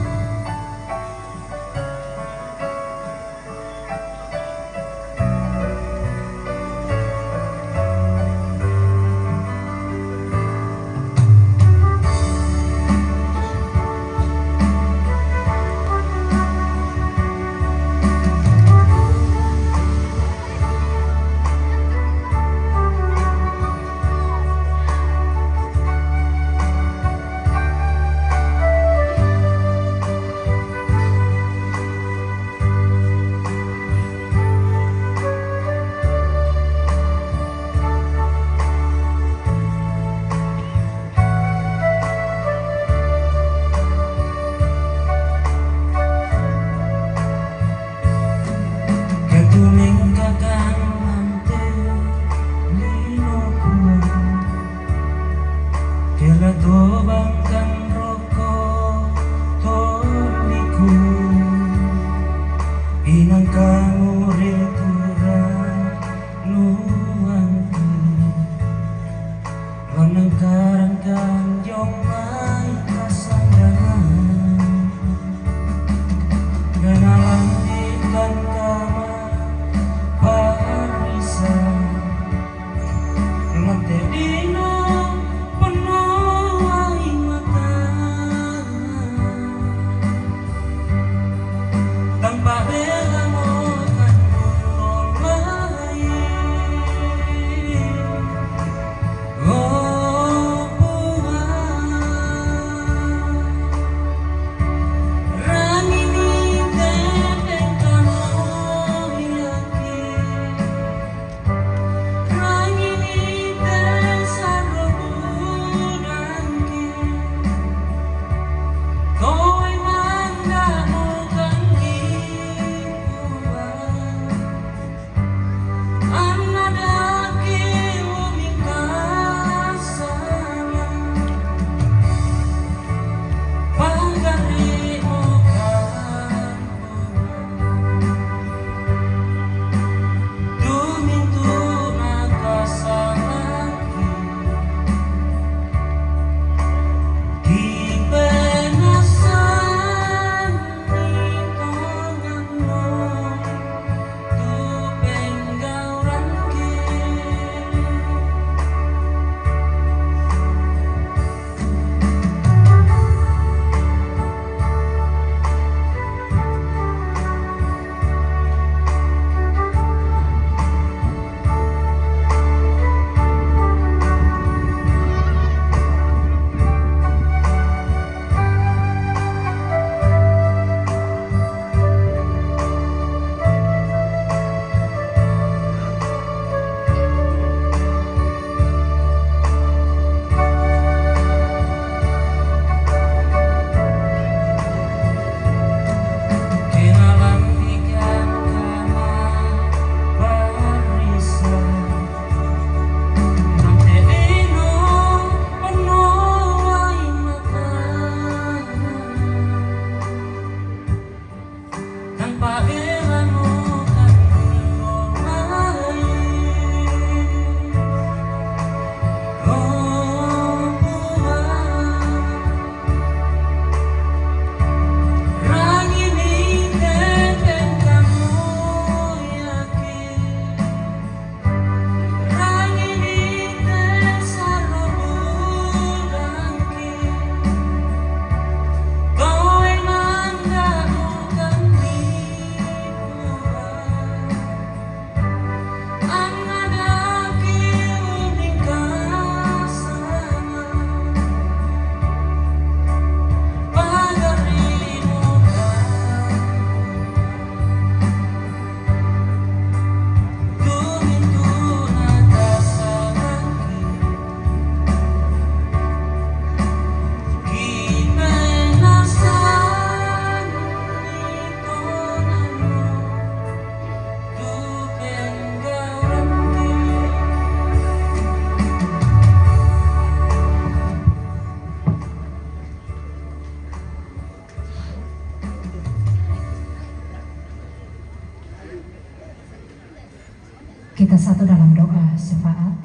Kita satu dalam doa syafaat,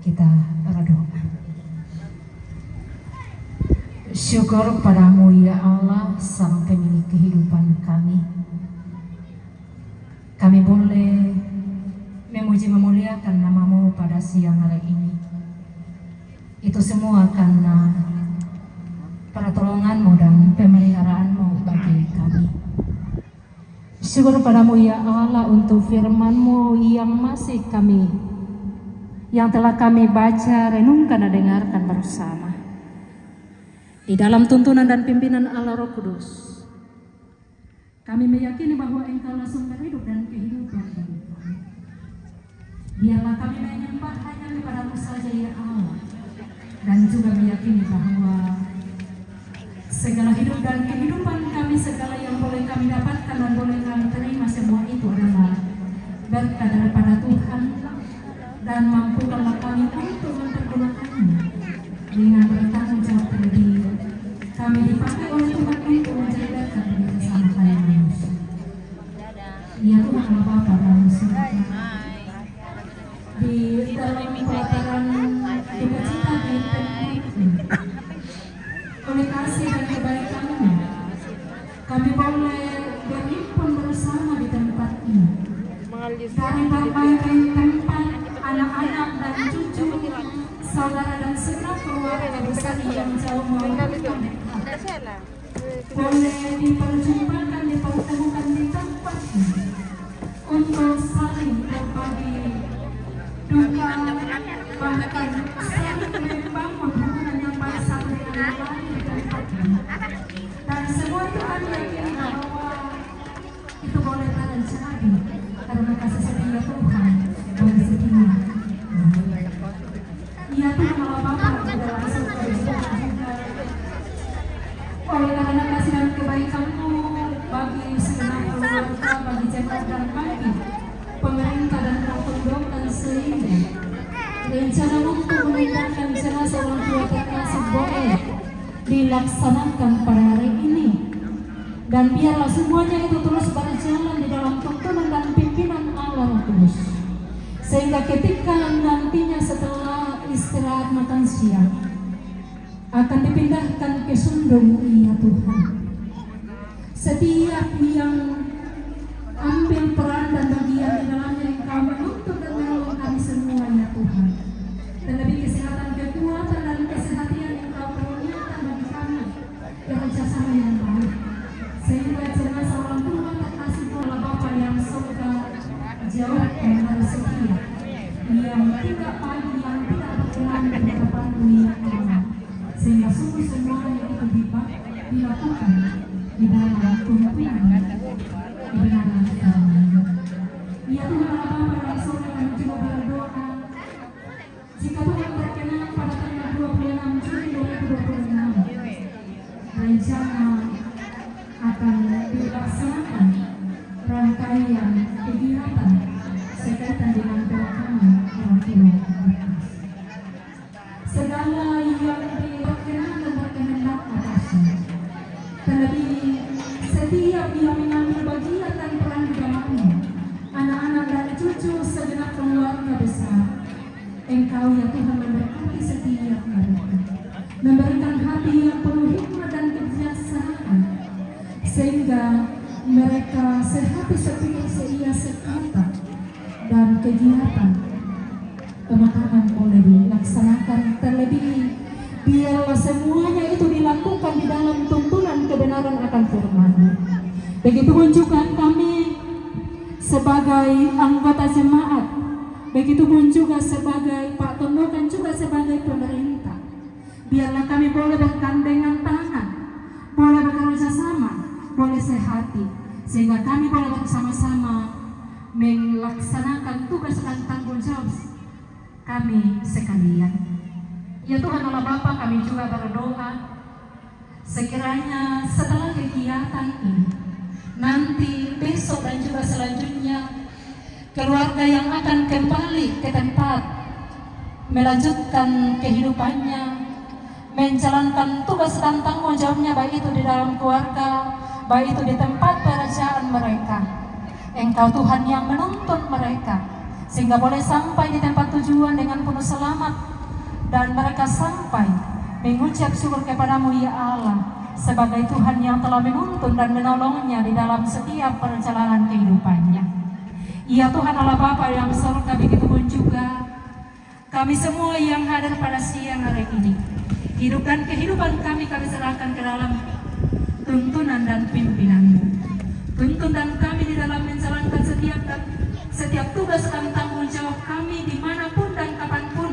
kita berdoa. Syukur padamu ya Allah, sang pemilik kehidupan kami. Kami boleh memuji memuliakan namamu pada siang hari ini. Itu semua karena pertolonganmu dan pemeliharaanmu bagi kami. Syukur padamu ya Allah untuk firman-Mu yang masih yang telah kami baca, renungkan dan dengarkan bersama. Di dalam tuntunan dan pimpinan Allah Roh Kudus, kami meyakini bahwa Engkaulah sumber hidup dan kehidupan bagi kami. Biarlah kami menyembah hanya kepada-Mu saja ya Allah, dan juga meyakini bahwa segala hidup dan kehidupan kami, segala yang boleh kami dapatkan dan boleh kami terima, semua itu adalah berkat daripada Tuhan, dan mampukanlah kami untuk mempergunakannya dengan bertanggung jawab terlebih. Kami dipakai oleh Tuhan untuk menjadi berkat bagi sesama kami manusia. Ya Tuhan Allah Bapa dalam surga, di dalam pelataran duka cita di oleh kasih dan kebaikan-Mu, kami boleh berhimpun bersama di tempat ini. Dari berbagai tempat, anak-anak dan cucu, saudara dan segenap keluarga besar yang jauh maupun boleh diperjumpakan, dipertemukan di tempat ini untuk saling berbagi duka, bahkan saling membangun hubungan yang baik satu dengan lain di tempat ini. Dan semua itu kami yakini bahwa itu boleh terjadi karena kasih setia Tuhan boleh setia. Ya Tuhan Allah Bapa dalam surga juga oleh karena kasih dan kebaikan-Mu bagi segenap keluarga, bagi jemaat dan bagi pemerintah dan pendukung, sehingga rencana untuk memindahkan jenazah orang tua terkasih boleh dilaksanakan pada hari ini. Dan biarlah semuanya itu terus berjalan di dalam tuntunan dan pimpinan Allah Roh Kudus, sehingga ketika nantinya setelah istirahat makan siang akan dipindahkan ke Sundung, ya Tuhan. Setiap yang ambil peran dan bagian di dalamnya, Engkau menuntut dan menolong kami semua ya Tuhan. Terlebih kesehatan, kekuatan dan kesehatan Engkau perlihatkan bagi kami kerjasama yang baik, sehingga jenazah orang tua terkasih oleh Bapa yang surga jauh dari setia, yang tidak pagi, yang tidak berkenan di hadapan-Mu ya Allah, sehingga sungguh semuanya itu dilakukan di dalam tuntunan kebenaran kami. Ya Tuhan Allah Bapa dalam surga, kami juga berdoa jika Tuhan berkenan pada tanggal 26 Juli 2026 rencana akan dilaksanakan rangkaian kegiatan sekaitan dengan pemakaman orang tua. Segala yang diperkenan dan berkehendak atasnya, terlebih setiap yang mengambil bagian dan peran di dalamnya, anak-anak dan cucu segenap keluarga besar, Engkau ya Tuhan memberkati setiap mereka, memberikan hati yang penuh hikmat dan kebijaksanaan, sehingga mereka sehati sepikir seia sekata, dan kegiatan pemakaman boleh dilaksanakan. Terlebih biarlah semuanya itu dilakukan di dalam tuntunan kebenaran akan firman-Mu. Begitupun juga kami sebagai anggota jemaat, begitupun juga sebagai Pak Tondo dan juga sebagai pemerintah, biarlah kami boleh bergandengan tangan, boleh bekerja sama, boleh sehati, sehingga kami boleh bersama-sama melaksanakan tugas dan tanggung jawab kami sekalian. Ya Tuhan Allah Bapa, kami juga berdoa sekiranya setelah kegiatan ini, nanti besok dan juga selanjutnya, keluarga yang akan kembali ke tempat melanjutkan kehidupannya, menjalankan tugas dan tanggung jawabnya, baik itu di dalam keluarga, baik itu di tempat pekerjaan mereka. Engkau Tuhan yang menuntun mereka, sehingga boleh sampai di tempat tujuan dengan penuh selamat, dan mereka sampai mengucap syukur kepadamu ya Allah sebagai Tuhan yang telah menuntun dan menolongnya di dalam setiap perjalanan kehidupannya. Ya Tuhan Allah Bapa yang surga, begitu pun juga kami semua yang hadir pada siang hari ini, hidup dan kehidupan kami serahkan ke dalam tuntunan dan pimpinan-Mu. Tuntun dan kami di dalam menjalankan setiap tugas dan tanggung jawab kami dimanapun dan kapanpun,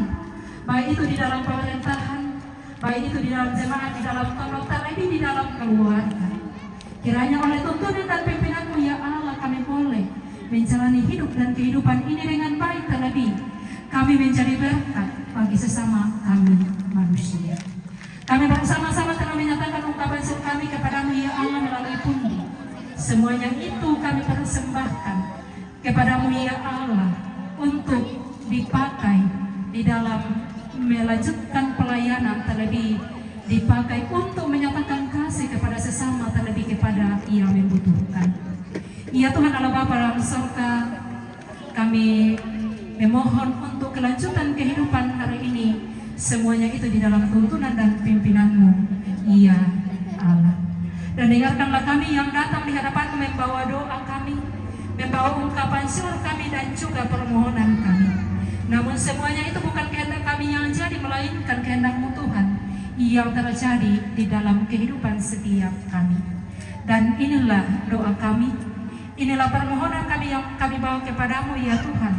baik itu di dalam pemerintahan, baik itu di dalam jemaat, di dalam kelompok, terlebih di dalam keluarga. Kiranya oleh tuntunan dan pimpinan-Mu ya Allah, kami boleh menjalani hidup dan kehidupan ini dengan baik, terlebih kami menjadi berkat bagi sesama kami manusia. Kami bersama-sama telah menyatakan ungkapan syukur kami kepadamu ya Allah melalui pundi. Semuanya itu kami persembahkan kepadamu ya Allah untuk dipakai di dalam melanjutkan pelayanan, terlebih dipakai untuk menyatakan kasih kepada sesama, terlebih kepada yang membutuhkan. Ya Tuhan Allah Bapa dalam surga, kami memohon untuk kelanjutan kehidupan hari ini, semuanya itu di dalam tuntunan dan pimpinan-Mu ya Allah. Dan dengarkanlah kami yang datang di hadapan-Mu membawa doa kami, membawa ungkapan syukur kami dan juga permohonan kami. Namun semuanya itu bukan kehendak kami yang jadi, melainkan kehendak-Mu Tuhan yang terjadi di dalam kehidupan setiap kami. Dan inilah doa kami, inilah permohonan kami yang kami bawa kepadamu ya Tuhan,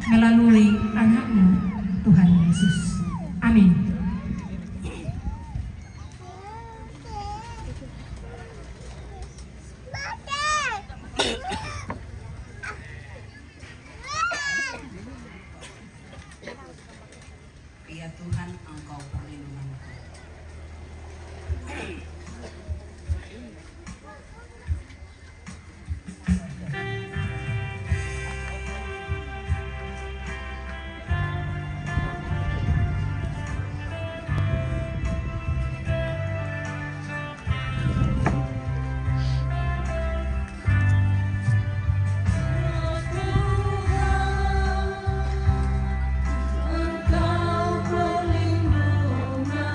melalui anak-Mu Tuhan Yesus. Amin. Ya Tuhan, Engkau perlindunganku. Engkau perlindungan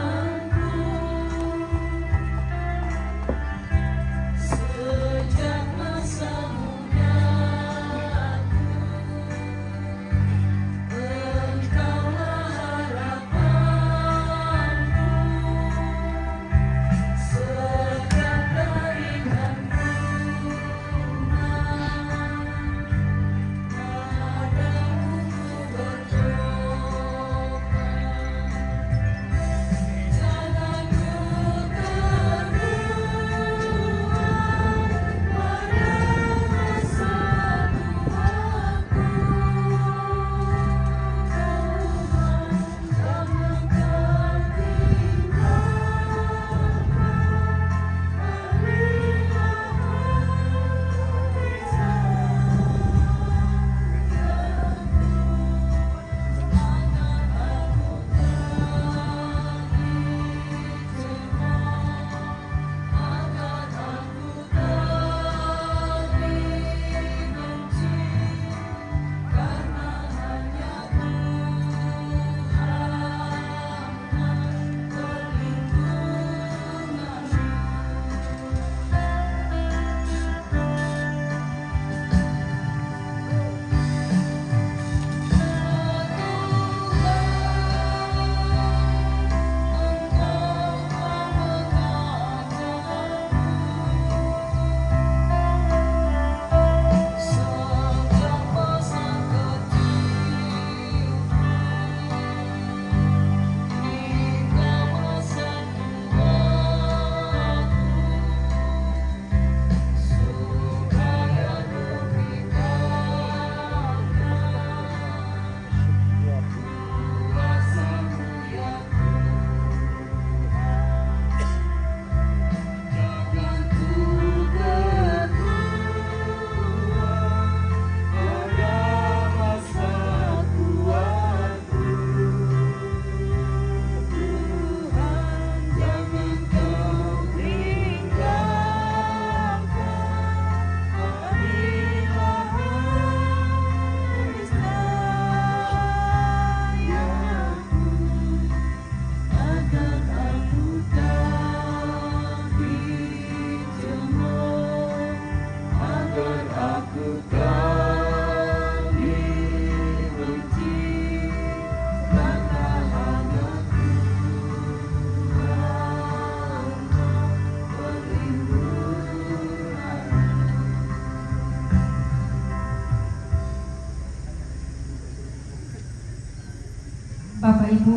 Bapak Ibu,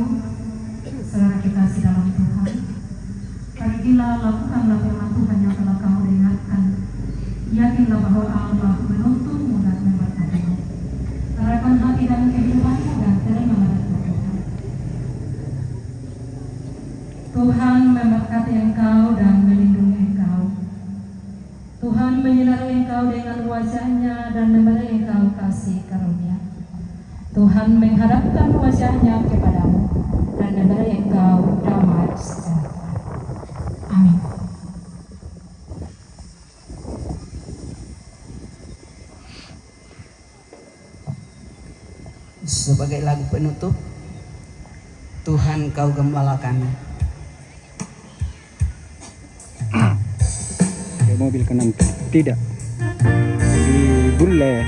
saudara kita kasih dalam Tuhan, pergilah lakukanlah firman Tuhan yang telah kamu dengarkan. Yakinlah bahwa Allah menuntunmu dan memberkatimu. Arahkan hati dan kehidupanmu dan terimalah Tuhan. Tuhan memberkati engkau dan melindungi engkau. Tuhan menyinari engkau dengan wajah-Nya dan memberi engkau kasih karunia. Tuhan menghadapkan wajah-Nya kepadamu dan memberi engkau damai sejahtera. Amin. Sebagai lagu penutup, Tuhan kau gembala kami. Mobil kanan tidak di bulle.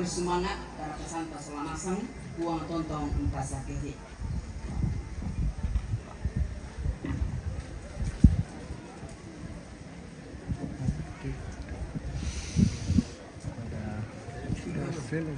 Semangat para pesan paselanasang uang tontong empasa kehe. Sudah selesai.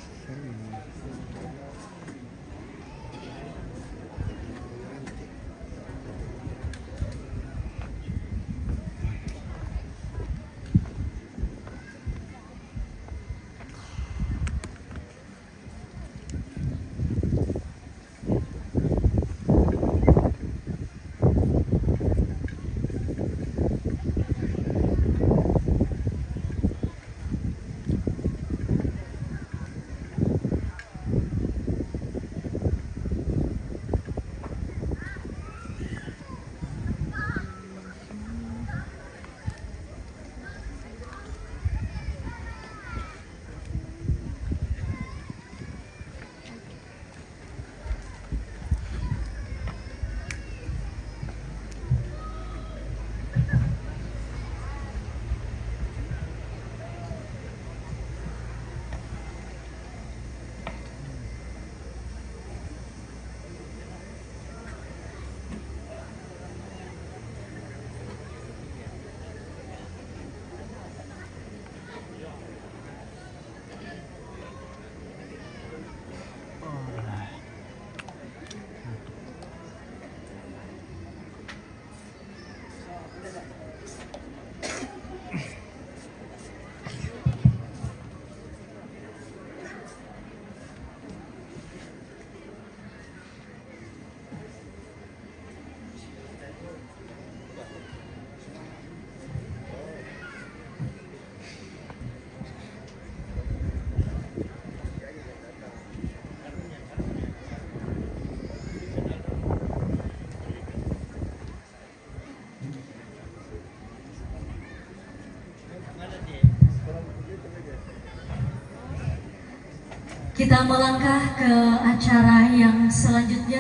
Kita melangkah ke acara yang selanjutnya,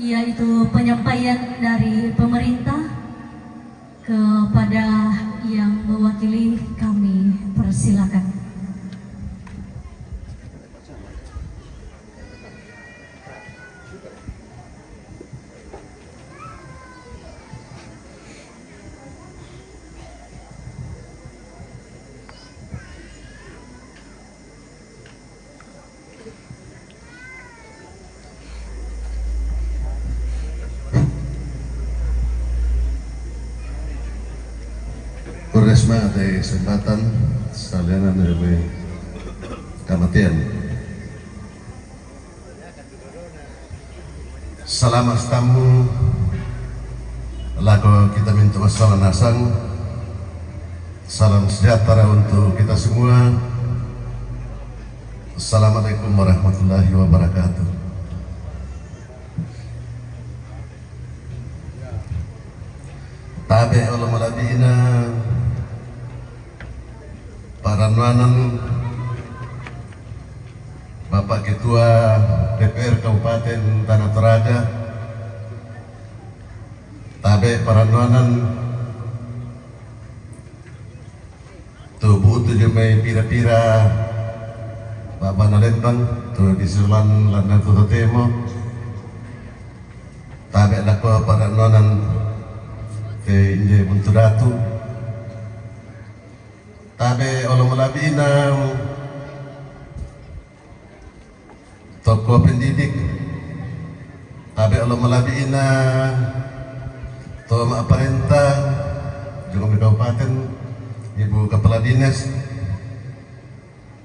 yaitu penyampaian dari pemerintah kepada yang mewakili kami. Persilakan. Koresma ada kesempatan salianan dari kematian. Salam tamu lagu kita minta masalah nasang. Salam sejahtera untuk kita semua. Assalamualaikum warahmatullahi wabarakatuh. Tabe Allah malabina para nuanan, Bapak Ketua DPR Kabupaten Tanah Toraja, tabe para nuanan, tubuh tujuh Mei pira-pira Bapak Nalembang, tu di Sulan Landan Toto Temo, tabe lakwa para nuanan ke Inje Buntudatu, tabe olong malabina tokoh pendidik, tabe olong malabina tokoh aparenta juga di kabupaten, Ibu Kepala Dinas,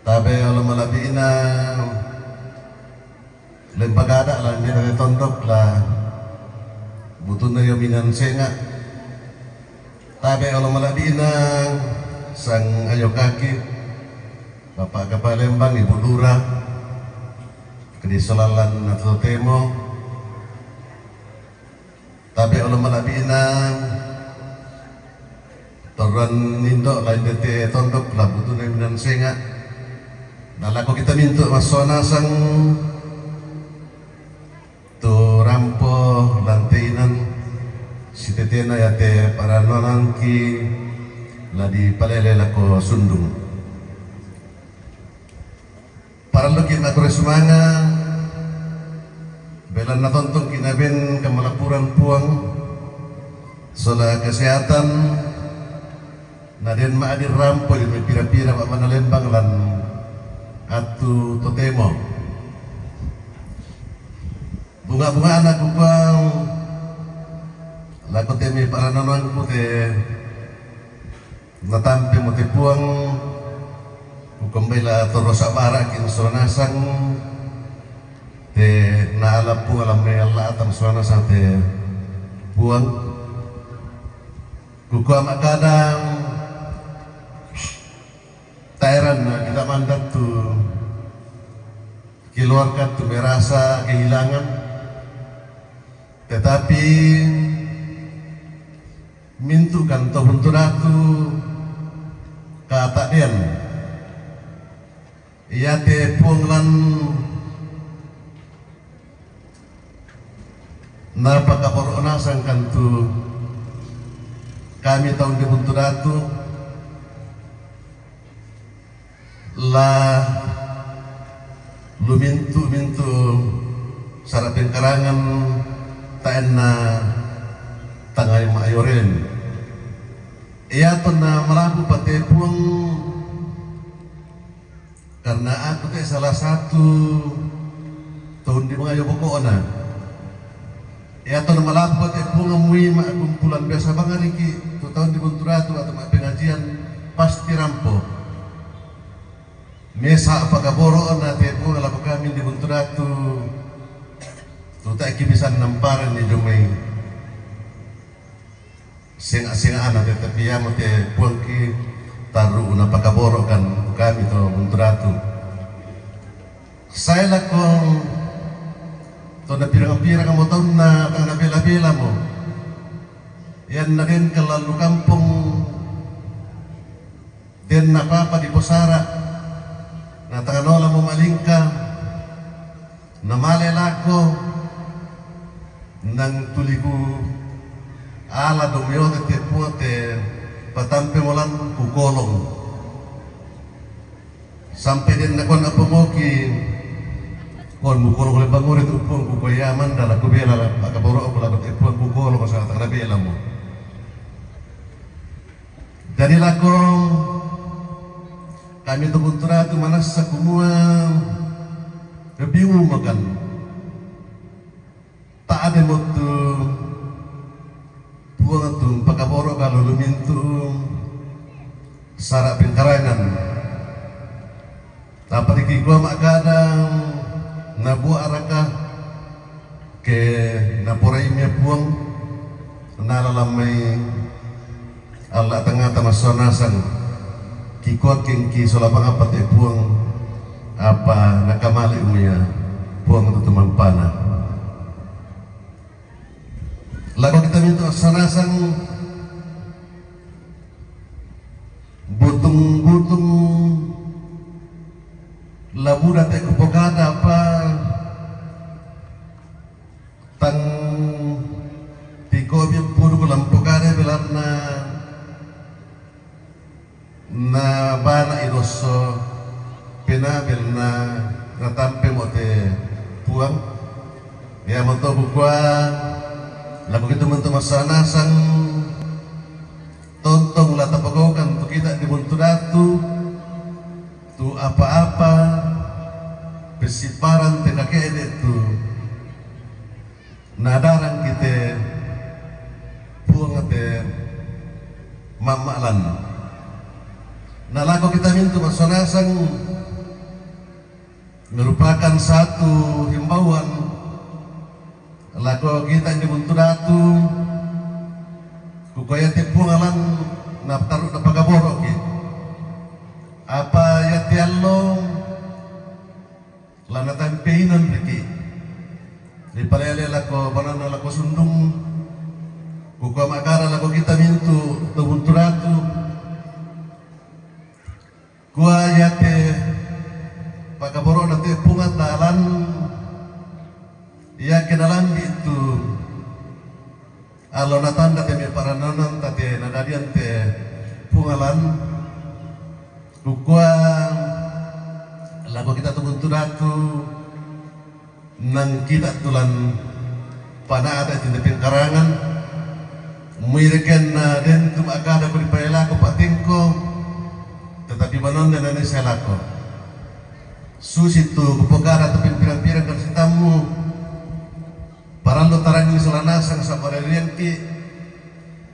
tabe olong malabina lembaga ada lah dari tondok lah butuh na yominan senga, tabe olong malabina sang ayo kaki Bapak Kepala Lembang, Ibu Lurah kedisolalan atau temo, tabe oleh malabina toran nindok lain dete tondok lah butuh neminan senga nalako kita minta masona sang tu rampo lantainan si tetena ya te para nonangki la di palele lako sundung para lukin ako resumanga belan na tontong kinaben kamalapuran puang sola kesehatan na din maadir rampo yung may pira-pira pa manalembang lan atu totemo bunga-bunga anak kupang lako temi para nonang ko te natampi mo te puang kumbela torosa bara kin sonasang te naala pu alam me Allah atam sonasang te puang kukuam kadang tairan na kita mandat tu keluarkan tu merasa kehilangan tetapi mintukan to bunturatu kata dian ia te punglan napa kaporona sangkan tu kami tahun di bunturatu lah lu mintu syarat pengkarangan taena tangai mayoren ia tu na melaku patepung karena aku teh salah satu tahun di mga pokok na ia tu na melaku patepung ngamui mak kumpulan biasa banget iki tu tahun di bunturatu atau mak pengajian pasti rampo mesa pagaboro na tepung alaku kami di bunturatu tu tak bisa namparan di jumai singa-singa anak tetapi ya mate puangki taruh na pagaboro kan kami to bunturatu saya lakong to na pirang-pirang mo to na tang nabela-bela mo yan na rin kalalu kampung din na papa di Posara na tanganola mo malingka male lako nang tuliku ala domio te puate patampe molan kukolong sampai din nakon apa moki kon bukolong le bangun itu pun kukoyaman dala kubela akaboro aku lagot pun kukolong sa tak nabi elamu jadi lako kami tubutra tu manas sakumua bingung makan tak ada motu buang tu pakaboro kalau lumintu sarak pengkarangan apa diki gua mak kadang nabu arakah ke naporai mia buang nalalamai Allah tengah tamasonasan kikot kengki solapang apa te buang apa nakamali umia buang itu teman panah lagu kita minta sanasan butung-butung labu date kepokada apa tang tiko biar puru lampokada belarna na bana idoso pena belna na tampe mote puang ya monto bukwa lagu kita mentu masana sang tontong lah tapagokan tu kita di Buntudatu tu apa-apa besiparan tena kede tu nadaran kita buang te mamalan nah lagu kita mintu masana sang merupakan satu himbauan lagu kita di Buntudatu kukoya tipu ngalan naptaru napagaboro ki apa ya tiallo lana tampeinan riki di palele lagu banana lagu sundung kukoya makara lagu kita mintu di Buntudatu gua ya te pagaboro na tipu ngatalan ya kenalan itu alo natanda te para nanan tate nadadian te pungalan kukua lagu kita Buntudatu nang kita tulan pana ada di depan karangan muirken na den tum akada ko dipayala ko patingko tetapi banon dan ane selako susitu kupokara tapi pirang-pirang karsitamu parando tarangi selanasang sa pararianti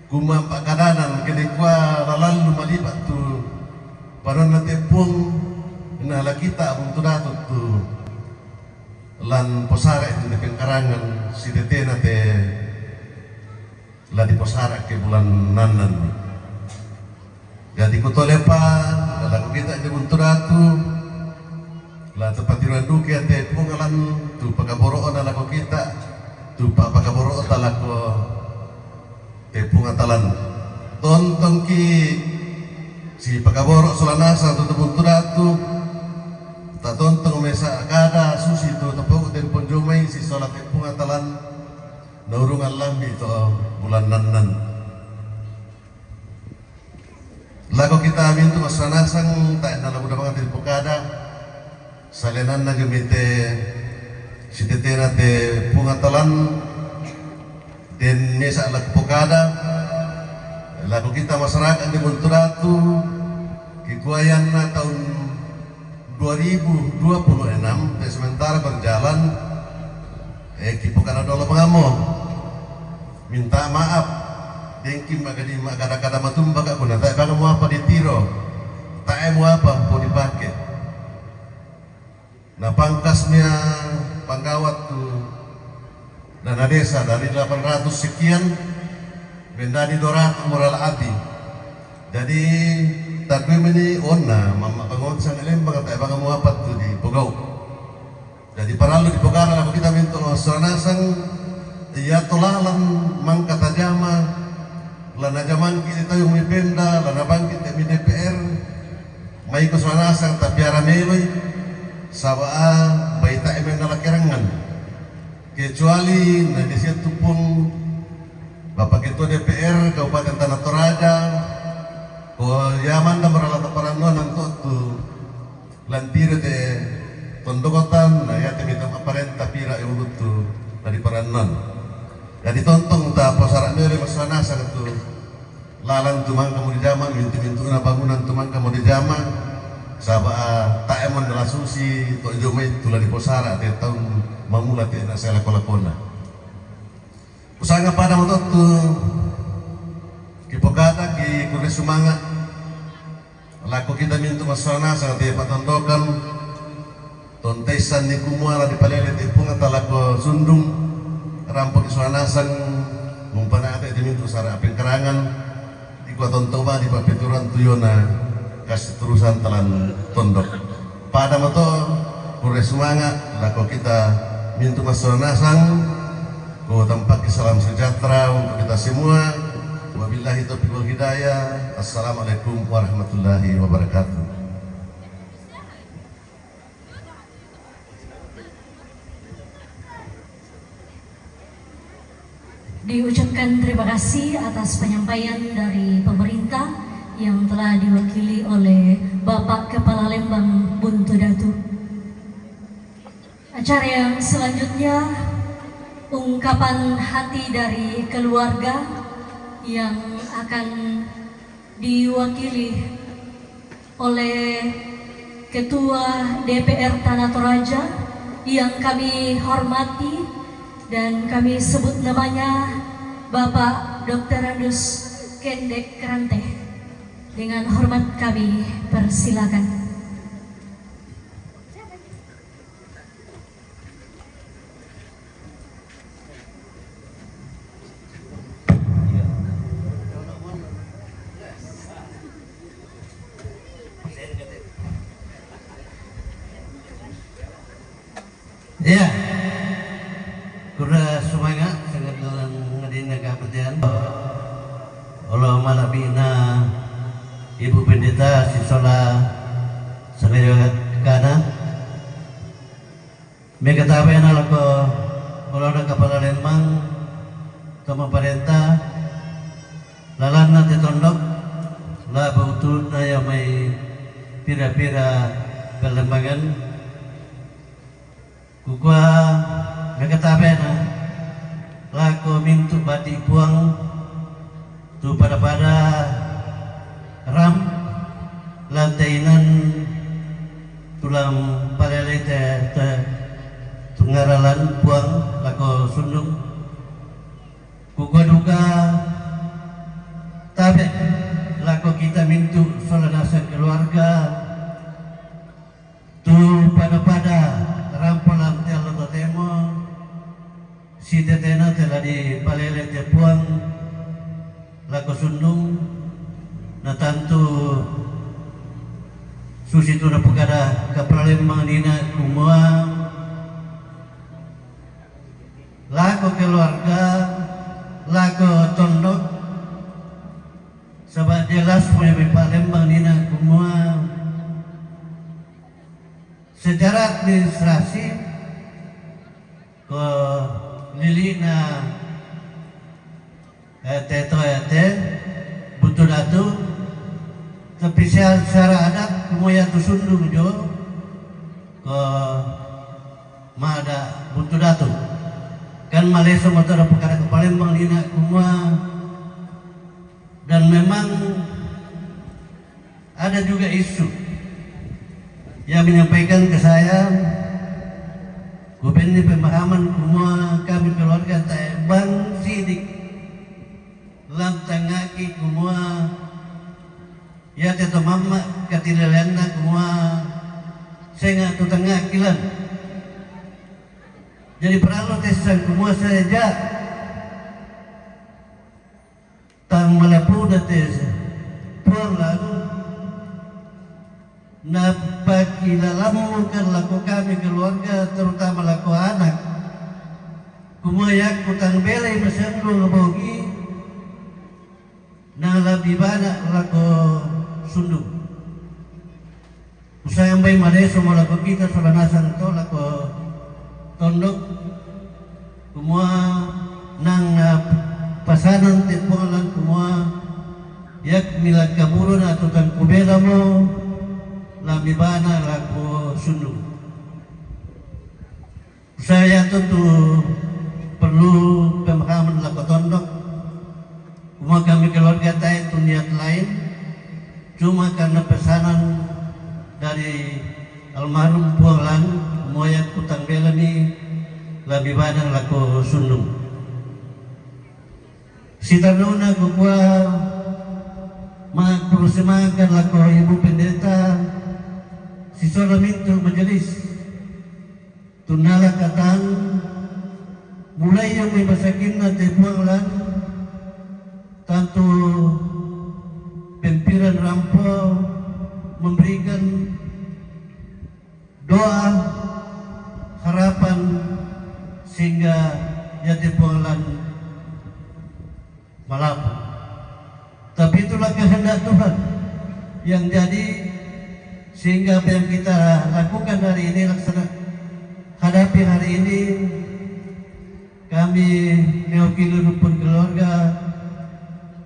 gumampa kadanan kenikwa lalalu malibat tu paran natepung inala kita Buntudatu tu lan posara itu di karangan si tete nate la di posara ke bulan nanan jadi kutolepa lagu kita di Buntudatu la tempat tiruan duke ate pungalan tu pagaboroon na lagu kita tu pakaboro talako tepung atalan tontong ki si pakaboro solanasa tu Buntudatu ta tontong mesa kada susi tu tepung den ponjomai si solat tepung atalan naurungan lambi to bulan nanan lagu kita mintu solanasang ta na lagu dapat di pokada salenan na gemite si tetena te pungatalan den mesa lag pokada lagu kita masyarakat di Buntudatu kikuayan na tahun 2026 dan sementara berjalan kipokada dolo pengamo minta maaf dengki magadi magada-kada matumbak aku na tak bagamu apa ditiro tak emu apa mau dipakai nah pangkasnya panggawat tu dana desa dari 800 sekian bendadi dorat moral ati jadi takwim ini onna mama pangon sang lembang tak bagamu apa tu di Pogau jadi paralu di Pogana lalu kita minta sanasang iya tolalan mangkata jama lana jaman kita yung mipenda lana bangkit mi DPR may kusanasang tapiara meloy sabaa baita emen nalakirangan kecuali na di situ pun Bapak Ketua DPR Kabupaten Tanah Toraja ko yaman na maralata paranon ang tu lantire te tondokotan na ya temitam aparenta pira ibutu dari paranon jadi tontong ta posara mele masana sa tu lalang tumang kamu di jama mintu-mintu na bangunan tumang kamu di jama sabaa taemon na susi to jomay tula di posara te taun mamula te na sela kolakona usanga pada mo tu kipokada ki kune sumanga lako kita mintu masana sa te patondokan tontesan ni kumala di palele te punga talako sundung rampok suanasan mumpana ate di mintu sara apeng kerangan di kuaton toba di papituran tuyona kasih terusan telan tondok pada moto kure sumanga lako kita mintu masanasan ko tempat salam sejahtera untuk kita semua. Wabillahi taufiq wal hidayah. Assalamualaikum warahmatullahi wabarakatuh. Diucapkan terima kasih atas penyampaian dari pemerintah yang telah diwakili oleh Bapak Kepala Lembang Buntu Datu. Acara yang selanjutnya ungkapan hati dari keluarga yang akan diwakili oleh Ketua DPR Tanah Toraja yang kami hormati dan kami sebut namanya Bapak Dr. Andus Kendek Krante. Dengan hormat kami persilakan. Ya, kura semangat sangat dalam ngadina kapetian. Allah malabina Ibu Pendeta Sisola Sanayogana. Mereka tahu yang alako kalau ada Kepala Lembang sama pemerintah lalan nanti tondok lah bautu naya mai pira-pira kelembangan. Kukua mereka tahu na lako mintu batik buang tu pada ram lantainan tulang palele te tungaralan buang lako sundung kukua duga tabe lako kita mintu solanasan keluarga tu pada rampolan telo temo si tetena telah di palele te buang lako sundung na tantu susi tu na pagada Kepala Lembang nina kumua lako keluarga lako tondok sebab jelas punya Kepala Lembang nina kumua secara administrasi ke lilina teto Buntu Datu tapi secara adat kemudian tu sundung jo ke mada Buntu Datu kan Malaysia motor perkara Kepala Lembang nina kumua dan memang ada juga isu yang menyampaikan ke saya ini pemahaman kumua kami keluarga tak bang sidik lantangaki kumua ya teto mama katilelena kumua senga tu tangakilan jadi perlu tesan kumua saja tang malapu dates puang lalu napakilalamukan laku kami keluarga terutama laku anak kumayak kutang belai masanglo bogi na lebih banyak laku sundung Usaha yang baik madeso malako kita sabanasan to lako tondok kumua nang pasanan tipualan kumua yak milat kaburo na tutan kubela mo lamibana lako sundu. Saya tentu perlu pemahaman lako tondok. Kumua kami keluarga tayo itu niat lain, cuma karena pesanan dari almarhum pualan moyat kutang bela ni lebih banyak laku sundung. Sitanuna kukua magpurusemakan laku ibu pendeta si Solominto majelis tunala katang mulai yang may masakin na tepuanglan tanto pempiran rampo memberikan doa harapan sehingga yatim piatu malapun. Tapi itulah kehendak Tuhan yang jadi sehingga apa yang kita lakukan hari ini hadapi hari ini kami mewakili rukun keluarga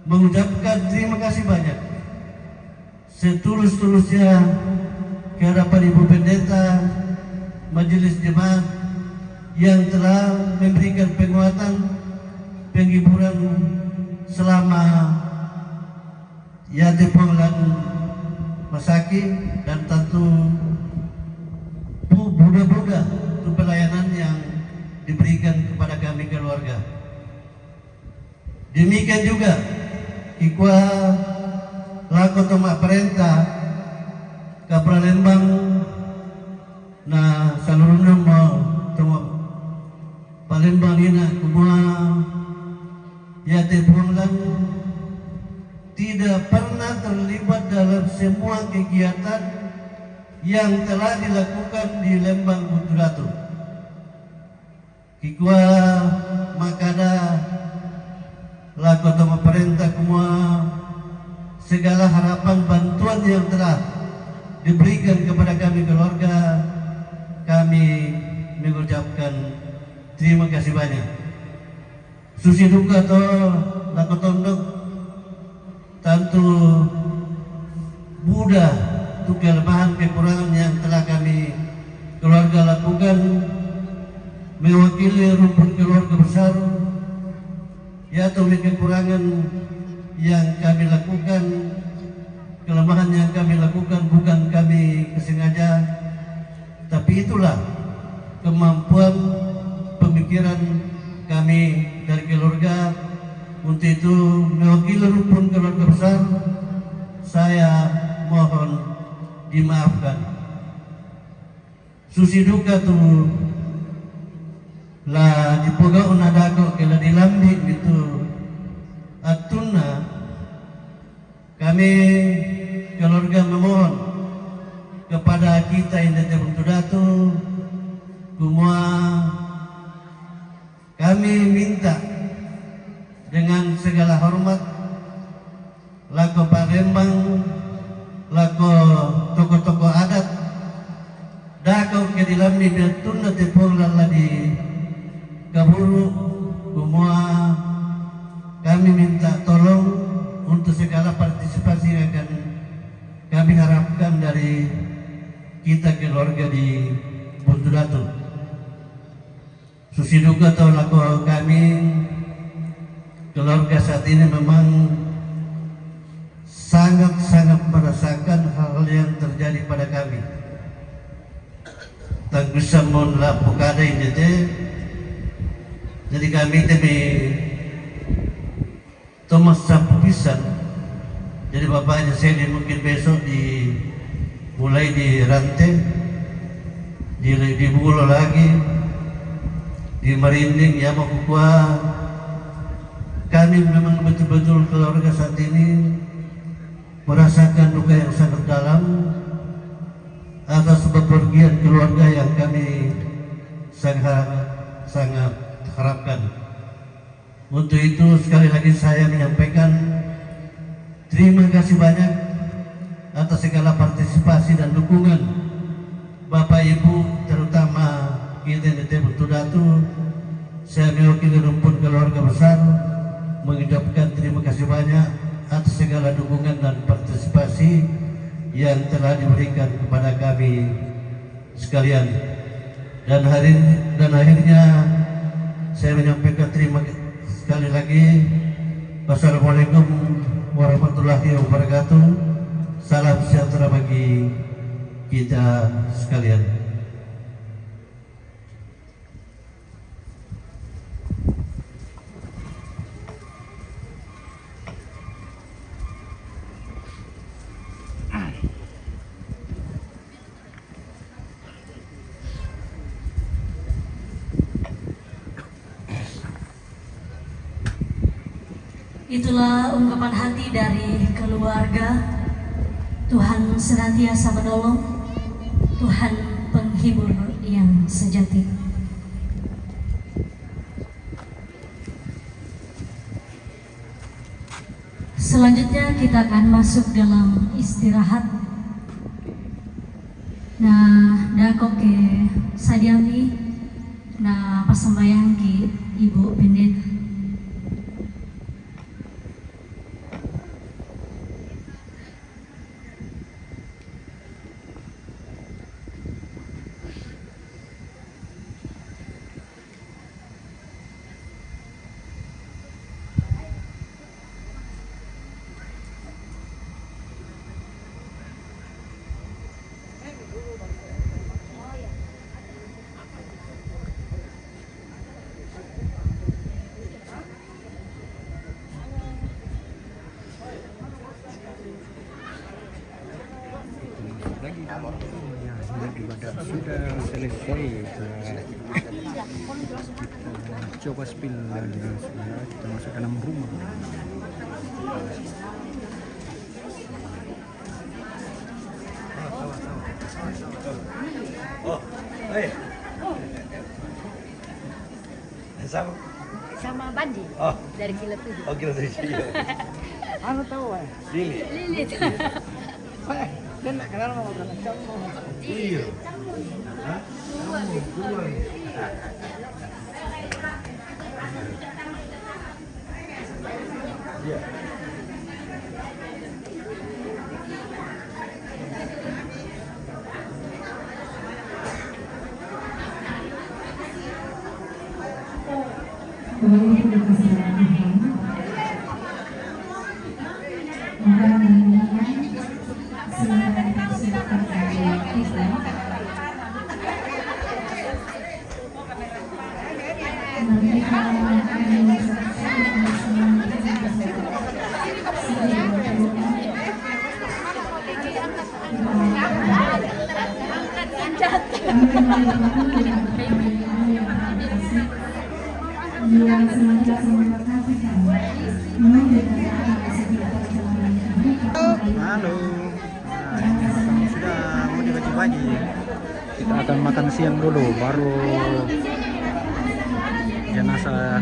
mengucapkan terima kasih banyak setulus-tulusnya ke hadapan Ibu Pendeta Majelis Jemaat yang telah memberikan penguatan, penghiburan selama yatim piatu masakin dan tentu buddha-buddha untuk pelayanan yang diberikan kepada kami keluarga. Demikian juga ikwa laku tomak perintah ke Palembang na seluruhnya mau tomak Palembang ini semua yatim piatu tidak pernah terlibat dalam semua kegiatan yang telah dilakukan di Lembang Bunturatu. Kikwa makada laku tomak perintah semua segala harapan bantuan yang telah diberikan kepada kami keluarga, kami mengucapkan terima kasih banyak. Susi duka to laku tondok tentu Buddha untuk kelemahan kekurangan yang telah kami keluarga lakukan mewakili rumpun keluarga besar yaitu kekurangan yang kami lakukan, kelemahan yang kami lakukan bukan kami kesengaja, tapi itulah kemampuan pemikiran kami dari keluarga. Untuk itu mewakili rumpun keluarga besar, saya mohon dimaafkan. Susi duka tu lah dipoga unadago kela dilambik itu atuna kami keluarga memohon kepada kita yang datang untuk datu semua kami minta dengan segala hormat laku Palembang laku tokoh-tokoh adat dakau ke dalam biatuna tepung lala di kaburu semua kami minta tolong untuk segala partisipasi yang akan kami harapkan dari kita keluarga di Bunturatu. Susi duka atau laku kami keluarga saat ini memang sangat-sangat merasakan hal yang terjadi pada kami. Tak bisa melakukan ini jadi kami demi Thomas sapu pisan. Jadi bapaknya saya mungkin besok mulai di rantai, di Bulo lagi, di Merinding ya mau kuah. Kami memang betul-betul keluarga saat ini merasakan duka yang sangat dalam atas bepergian keluarga yang kami sangat harapkan. Untuk itu sekali lagi saya menyampaikan terima kasih banyak atas segala partisipasi dan dukungan Bapak Ibu, terutama kita di Buntu Datu. Saya mewakili rumpun keluarga besar mengucapkan terima kasih banyak atas segala dukungan dan partisipasi yang telah diberikan kepada kami sekalian. Dan akhirnya saya menyampaikan terima kasih sekali lagi. Wassalamualaikum warahmatullahi wabarakatuh. Salam sejahtera bagi kita sekalian. Itulah ungkapan hati dari keluarga. Tuhan senantiasa menolong, Tuhan penghibur yang sejati. Selanjutnya kita akan masuk dalam istirahat. Nah, dako ke sadiami, nah pasambayang ki Ibu Pendeta. Ibadah sudah selesai. Kita coba spill lagi, kita masuk dalam rumah. Oh, hey. Sama Bandi. Oh. Dari Kilat 7. Oh, Kilat 7. Anu tahu ya? Lili. Dia nak kenal sama orang Iya. Hah? Iya. Halo. Nah, ini sudah mau dibagi pagi. Kita akan makan siang dulu, baru jenazah.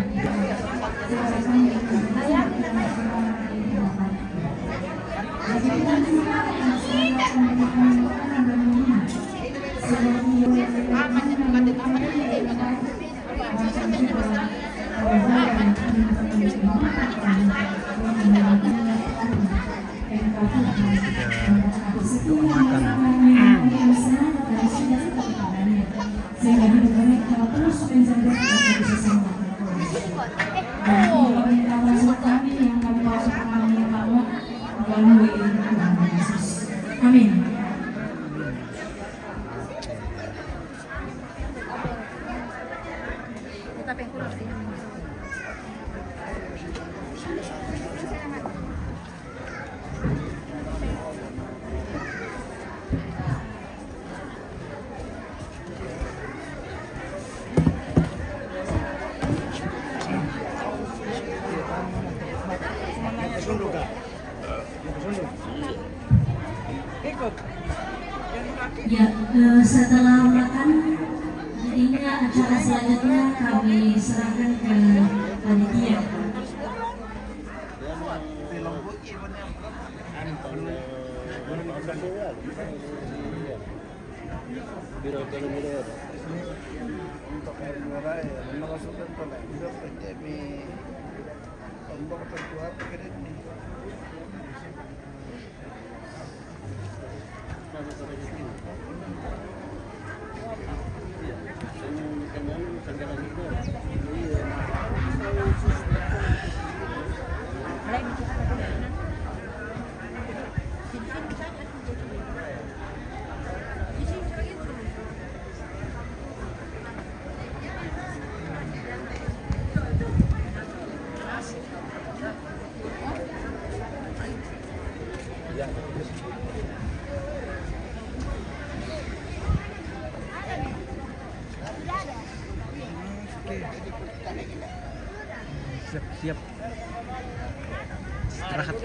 Amin. Ya, setelah makan, jadinya acara selanjutnya kami serahkan ke panitia. Biro ekonomi daerah. Untuk air merah ya, memang sudah pernah juga PTMI untuk tertua kredit ini. Siap. Istirahat.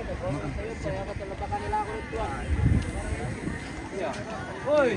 Woi.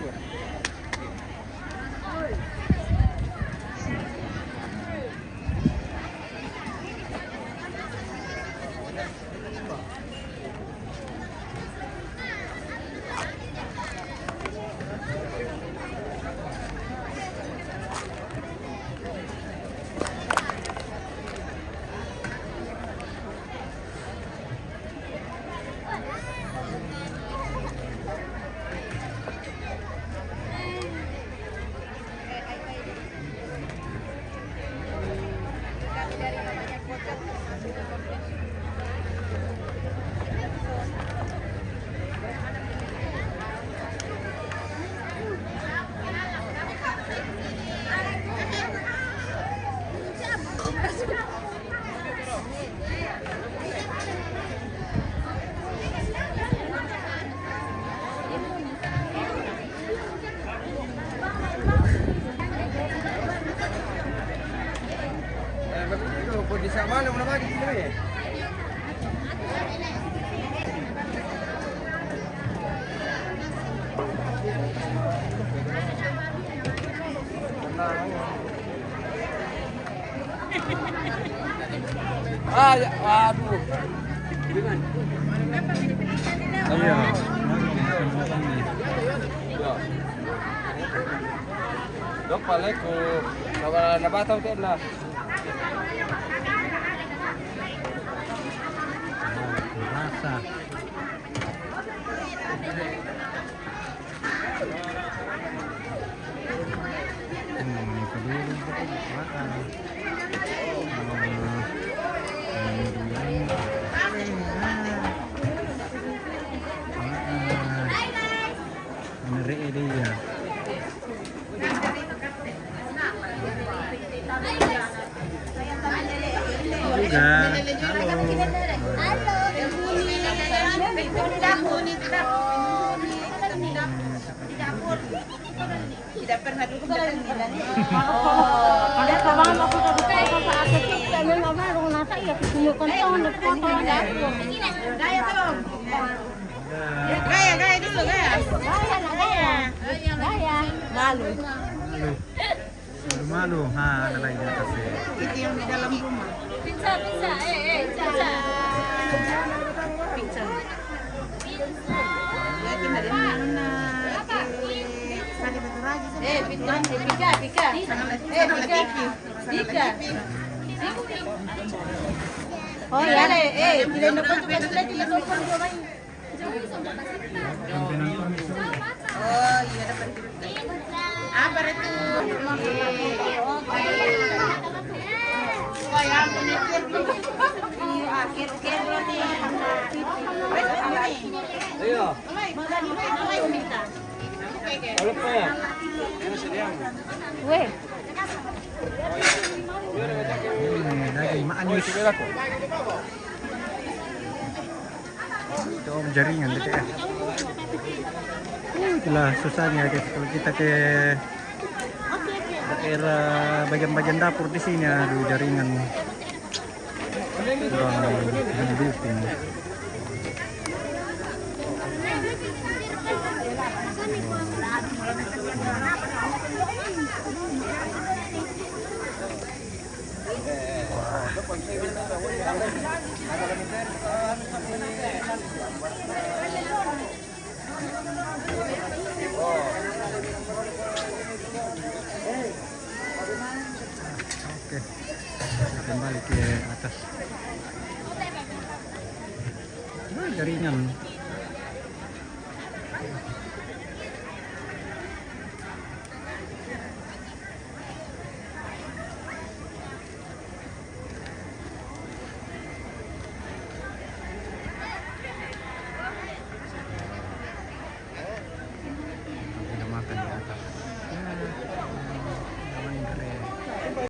Mana lagi sini ya? Ya, aduh. Iya. Dok paleku. Kalau nabataw din lah. Rasa. Dia. Juga. Tidak pernah dulu Kalian sama aku tadi kalau aku kita memang baru nasa ya kunyukan tahun depan dapur. Gaya belum? Gaya dulu gaya. Gaya. Malu. Malu. Ada lagi di atas. Itu yang di dalam rumah. Pizza. Pizza. Ya kita dari mana? Pika. Oh ya, tidak dapat juga sudah tidak telepon kau main. Oh iya dapat. Apa itu? Oh ya, akhir berarti. Ayo. Kalau pa ya. Weh. Daging maanyus. Itu om jaringan gitu ya. Itulah susahnya guys kalau kita ke daerah bagian-bagian dapur di sini aduh jaringan kurang mendukung. kembali ke atas. Jaringan